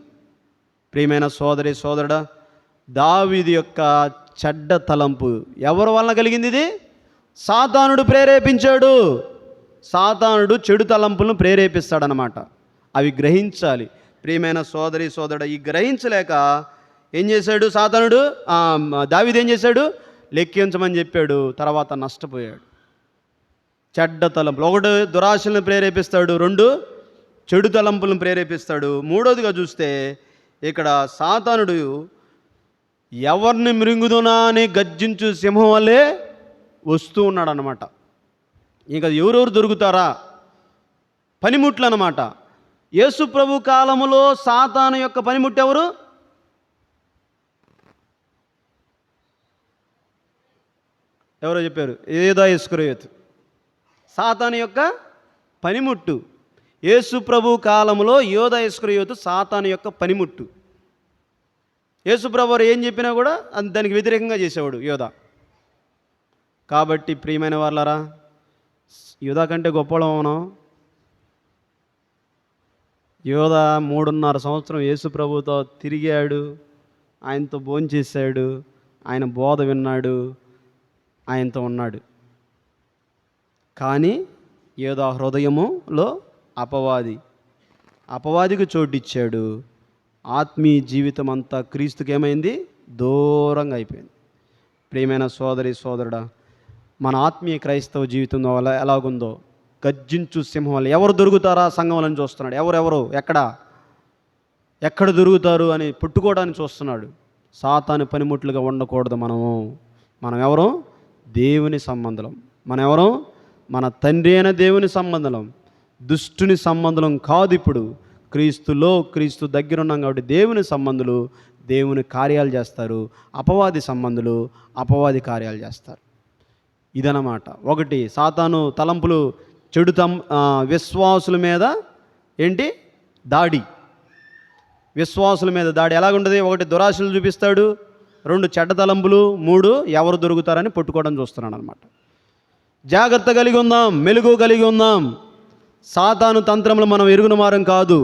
ప్రియమైన సోదరి సోదరుడా, దావీదు యొక్క చెడ్డ తలంపు ఎవరి వలన కలిగింది? ఇది సాతానుడు ప్రేరేపించాడు. సాతానుడు చెడు తలంపులను ప్రేరేపిస్తాడనమాట. అవి గ్రహించాలి. ప్రియమైన సోదరి సోదరుడా, ఈ గ్రహించలేక ఏం చేశాడు సాతానుడు? దావీదు ఏం చేశాడు? లెక్కించమని చెప్పాడు. తర్వాత నష్టపోయాడు. చెడ్డ తలంపులు, ఒకటి దురాశలను ప్రేరేపిస్తాడు, రెండు చెడు తలంపులను ప్రేరేపిస్తాడు. మూడోదిగా చూస్తే ఇక్కడ సాతానుడు ఎవరిని మృంగుదునా అని గర్జించు సింహం వల్లే వస్తూ ఉన్నాడు అన్నమాట. ఇంకా ఎవరెవరు దొరుకుతారా? పనిముట్లు అన్నమాట. యేసు ప్రభు కాలములో సాతాను యొక్క పనిముట్టు ఎవరు? ఎవరో చెప్పారు, యూదా ఇస్కరియోతు. సాతాను యొక్క పనిముట్టు. యేసు ప్రభు కాలంలో యూదా ఇస్కరియోతు సాతాను యొక్క పనిముట్టు. యేసు ప్రభు ఏం చెప్పినా కూడా దానికి వ్యతిరేకంగా చేసేవాడు యూదా. కాబట్టి ప్రియమైన వాళ్ళారా, యూదా కంటే గొప్పవాళ్ళం మనం. యూదా 3.5 సంవత్సరం యేసు ప్రభుతో తిరిగాడు, ఆయనతో భోంచేశాడు, ఆయన బోధ విన్నాడు, ఆయనతో ఉన్నాడు. కానీ యూదా హృదయములో అపవాదికి చోటిచ్చాడు. ఆత్మీయ జీవితం అంతా క్రీస్తుకి ఏమైంది? దూరంగా అయిపోయింది. ప్రియమైన సోదరి సోదరుడా, మన ఆత్మీయ క్రైస్తవ జీవితం వల్ల ఎలాగుందో, గర్జించు సింహం వల్ల ఎవరు దొరుకుతారా సంఘంలో చూస్తున్నాడు. ఎవరెవరు ఎక్కడ దొరుకుతారు అని పుట్టుకోవడానికి చూస్తున్నాడు. సాతాను పనిముట్లుగా ఉండకూడదు. మనం ఎవరు? దేవుని సంబంధం. మనం ఎవరు? మన తండ్రి అయిన దేవుని సంబంధం, దుష్టుని సంబంధం కాదు. ఇప్పుడు క్రీస్తు దగ్గర ఉన్నాం కాబట్టి దేవుని సంబంధులు దేవుని కార్యాలు చేస్తారు, అపవాది సంబంధులు అపవాది కార్యాలు చేస్తారు. ఇదన్నమాట. ఒకటి సాతాను తలంపులు, చెడు విశ్వాసుల మీద దాడి. విశ్వాసుల మీద దాడి ఎలాగుంటుంది? ఒకటి దురాశలు చూపిస్తాడు, రెండు చెడ్డ తలంపులు, మూడు ఎవరు దొరుకుతారని పట్టుకోవడం చూస్తున్నాడు అనమాట. జాగ్రత్త కలిగి ఉందాం, మెలుగు కలిగి ఉందాం. సాతాను తంత్రములు మనం ఎరుగున వారం కాదు,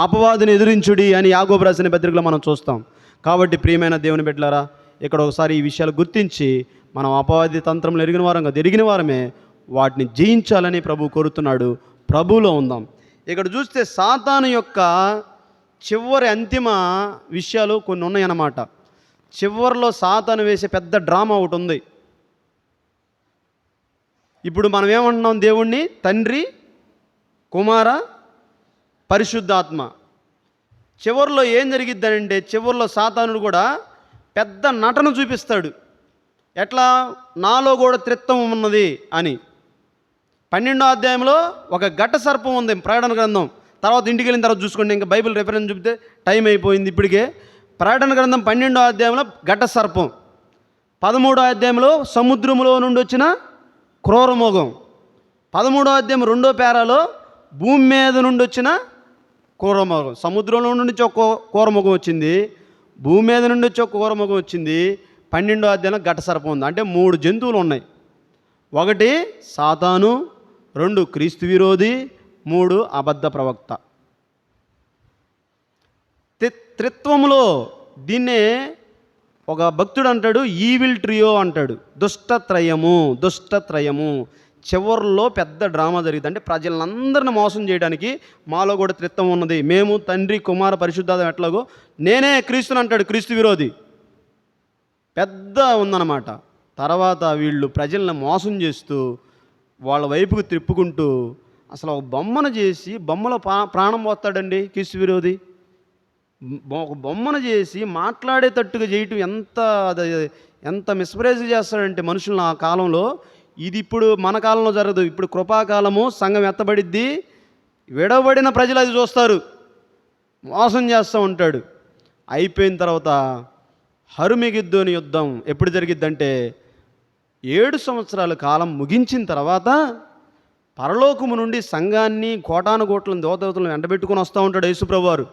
అపవాదిని ఎదిరించుడి అని యాకోబు రాసిన పత్రికలో మనం చూస్తాం. కాబట్టి ప్రియమైన దేవుని బిడ్డలారా, ఇక్కడ ఒకసారి ఈ విషయాలు గుర్తించి మనం అపవాది తంత్రములు ఎరిగిన వారం కాదు, ఎరిగిన వారమే, వాటిని జయించాలని ప్రభు కోరుతున్నాడు. ప్రభువులో ఉందాం. ఇక్కడ చూస్తే సాతాను యొక్క చివరి అంతిమ విషయాలు కొన్ని ఉన్నాయన్నమాట. చివరిలో సాతాను వేసే పెద్ద డ్రామా ఒకటి ఉంది. ఇప్పుడు మనం ఏమంటున్నాం? దేవుణ్ణి తండ్రి, కుమార, పరిశుద్ధాత్మ. చివరిలో ఏం జరిగిద్దంటే, చివరిలో సాతానుడు కూడా పెద్ద నటన చూపిస్తాడు. ఎట్లా? నాలో కూడా త్రిత్వం ఉన్నది అని. 12వ అధ్యాయంలో ఒక ఘట సర్పం ఉంది, ప్రకటన గ్రంథం. తర్వాత ఇంటికి వెళ్ళిన తర్వాత చూసుకోండి, ఇంకా బైబిల్ రెఫరెన్స్ చూపితే టైం అయిపోయింది ఇప్పటికే. ప్రకటన గ్రంథం 12వ అధ్యాయంలో ఘట సర్పం. 13వ అధ్యాయంలో సముద్రములో నుండి వచ్చిన క్రూరమృగం. 13వ అధ్యాయం 2వ పేరాలో భూమి మీద నుండి వచ్చిన క్రూరమృగం. సముద్రంలో నుండి ఒక క్రూరమృగం వచ్చింది, భూమి మీద నుండి వచ్చి ఒక క్రూరమృగం వచ్చింది. 12వ అధ్యాయంలో ఘట సర్పం ఉంది. అంటే 3 జంతువులు ఉన్నాయి. 1 సాతాను, 2 క్రీస్తు విరోధి, 3 అబద్ధ ప్రవక్త. త్రిత్వములో దీన్నే ఒక భక్తుడు అంటాడు, ఈవిల్ ట్రియో అంటాడు. దుష్టత్రయము. చివరిలో పెద్ద డ్రామా జరిగింది. అంటే ప్రజలందరిని మోసం చేయడానికి మాలో కూడా త్రిత్వం ఉన్నది. మేము తండ్రి, కుమార, పరిశుద్ధాత్మ ఎట్లాగో నేనే క్రీస్తుని అంటాడు క్రీస్తు విరోధి. పెద్ద ఉందన్నమాట. తర్వాత వీళ్ళు ప్రజల్ని మోసం చేస్తూ వాళ్ళ వైపుకు తిప్పుకుంటూ అసలు ఒక బొమ్మను చేసి, బొమ్మలో ప్రాణం పోస్తాడండి క్రీస్తు విరోధి. ఒక బొమ్మను చేసి మాట్లాడేటట్టుగా చేయటం ఎంత మిస్ప్రైజ్ చేస్తాడంటే మనుషులను ఆ కాలంలో. ఇది ఇప్పుడు మన కాలంలో జరగదు. ఇప్పుడు కృపాకాలము, సంఘం ఎత్తబడిద్ది, విడవబడిన ప్రజలు అది చూస్తారు, మోసం చేస్తూ ఉంటాడు. అయిపోయిన తర్వాత హర్మగిద్దోను యుద్ధం ఎప్పుడు జరిగిద్దంటే 7 సంవత్సరాల కాలం ముగించిన తర్వాత పరలోకము నుండి సంఘాన్ని, కోటానుకోట్లను, దేవతలను వెంటబెట్టుకొని వస్తూ ఉంటాడు యేసుప్రభువారు.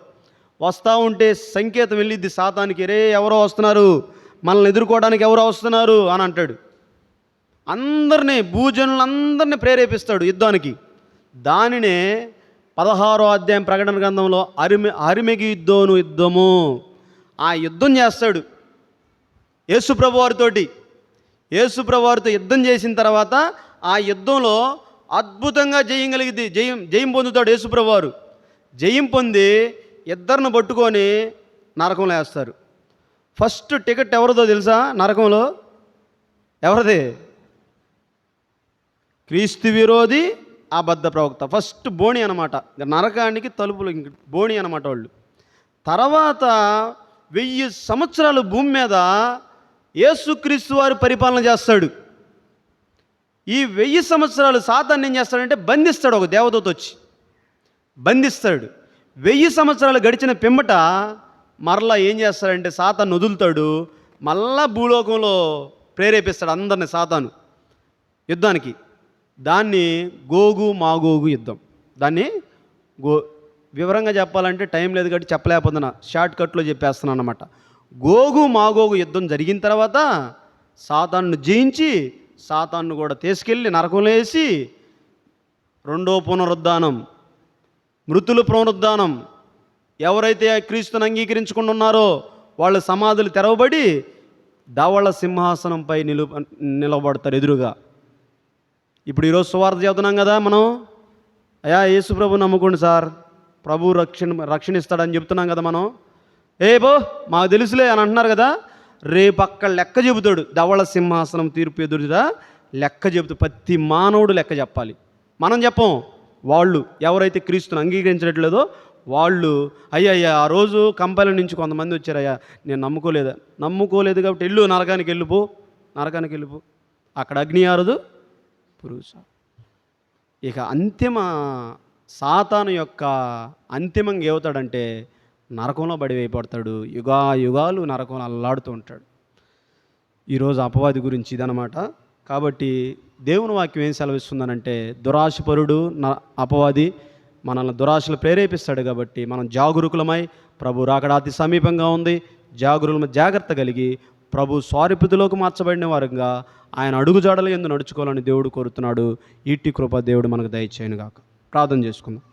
వస్తూ ఉంటే సంకేతం వెళ్ళిద్ది సాతానికి, రే ఎవరో వస్తున్నారు, మనల్ని ఎదుర్కోవడానికి ఎవరో వస్తున్నారు అని అంటాడు. అందరినీ, భూజనులందరినీ ప్రేరేపిస్తాడు యుద్ధానికి. దానినే 16వ అధ్యాయం ప్రకటన గ్రంథంలో హర్మగిద్దోను యుద్ధము. ఆ యుద్ధం చేస్తాడు యేసుప్రభువారితోటి. యేసుప్రభువారితో యుద్ధం చేసిన తర్వాత ఆ యుద్ధంలో అద్భుతంగా జయం పొందుతాడు యేసుప్రభువారు. జయం పొంది ఇద్దరిని పట్టుకొని నరకంలో వేస్తారు. ఫస్ట్ టికెట్ ఎవరిదో తెలుసా నరకంలో? ఎవరిది? క్రీస్తు విరోధి, అబద్ధ ప్రవక్త. ఫస్ట్ బోణి అనమాట, నరకానికి తలుపులు బోణి అనమాట వాళ్ళు. తర్వాత 1000 సంవత్సరాలు భూమి మీద యేసుక్రీస్తు వారు పరిపాలన చేస్తాడు. ఈ 1000 సంవత్సరాలు సాతాను ఏం చేస్తాడంటే బంధిస్తాడు, ఒక దేవదూత వచ్చి బంధిస్తాడు. 1000 సంవత్సరాలు గడిచిన పిమ్మట మరలా ఏం చేస్తాడంటే సాతాను వదులుతాడు, మళ్ళా భూలోకంలో ప్రేరేపిస్తాడు అందరిని సాతాను యుద్ధానికి. దాన్ని గోగు మాగోగు యుద్ధం. దాన్ని వివరంగా చెప్పాలంటే టైం లేదు కాబట్టి చెప్పలేకపోతున్నా, షార్ట్ కట్లో చెప్పేస్తున్నాను అన్నమాట. గోగు మాగోగు యుద్ధం జరిగిన తర్వాత సాతాను జయించి సాతాను కూడా తీసుకెళ్ళి నరకంలో వేసి రెండో పునరుద్ధానం, మృతుల పునరుద్ధానం, ఎవరైతే క్రీస్తుని అంగీకరించుకుని ఉన్నారో వాళ్ళ సమాధులు తెరవబడి ధవళ సింహాసనంపై నిలబడతారు ఎదురుగా. ఇప్పుడు ఈరోజు సువార్త చదువుతున్నాం కదా మనం, అయ్యా యేసు ప్రభు నమ్ముకోండి సార్, ప్రభు రక్షణ ఇస్తాడని చెప్తున్నాం కదా మనం. బో మాకు తెలుసులే అని అంటున్నారు కదా. రేపు అక్కడ లెక్క చెబుతాడు, ధవళ సింహాసనం తీర్పు ఎదురుగా లెక్క చెబుతూ ప్రతి మానవుడు లెక్క చెప్పాలి. మనం చెప్పం, వాళ్ళు ఎవరైతే క్రీస్తుని అంగీకరించట్లేదో వాళ్ళు అయ్యా ఆ రోజు కంపెనీ నుంచి కొంతమంది వచ్చారయ్యా, నేను నమ్ముకోలేదు కాబట్టి నరకానికి వెళ్ళిపో, అక్కడ అగ్ని ఆరదు, పురుగు. ఇక సాతాను యొక్క అంతిమంగా ఏమవుతాడంటే నరకంలో బడివైపడతాడు, యుగాలు నరకంలో అల్లాడుతూ ఉంటాడు. ఈరోజు అపవాది గురించి ఇదనమాట. కాబట్టి దేవుని వాక్యం ఏం సెలవిస్తుందనంటే, దురాశపరుడు అపవాది మనల్ని దురాశలు ప్రేరేపిస్తాడు. కాబట్టి మనం జాగరూకులమై, ప్రభు రాకడ అతి సమీపంగా ఉంది, జాగ్రత్త కలిగి ప్రభు స్వారూప్యతలోకి మార్చబడిన వారంగా ఆయన అడుగుజాడలు యందు నడుచుకోవాలని దేవుడు కోరుతున్నాడు. ఈటి కృప దేవుడు మనకు దయచేయను గాక. ప్రార్థన చేసుకుందాం.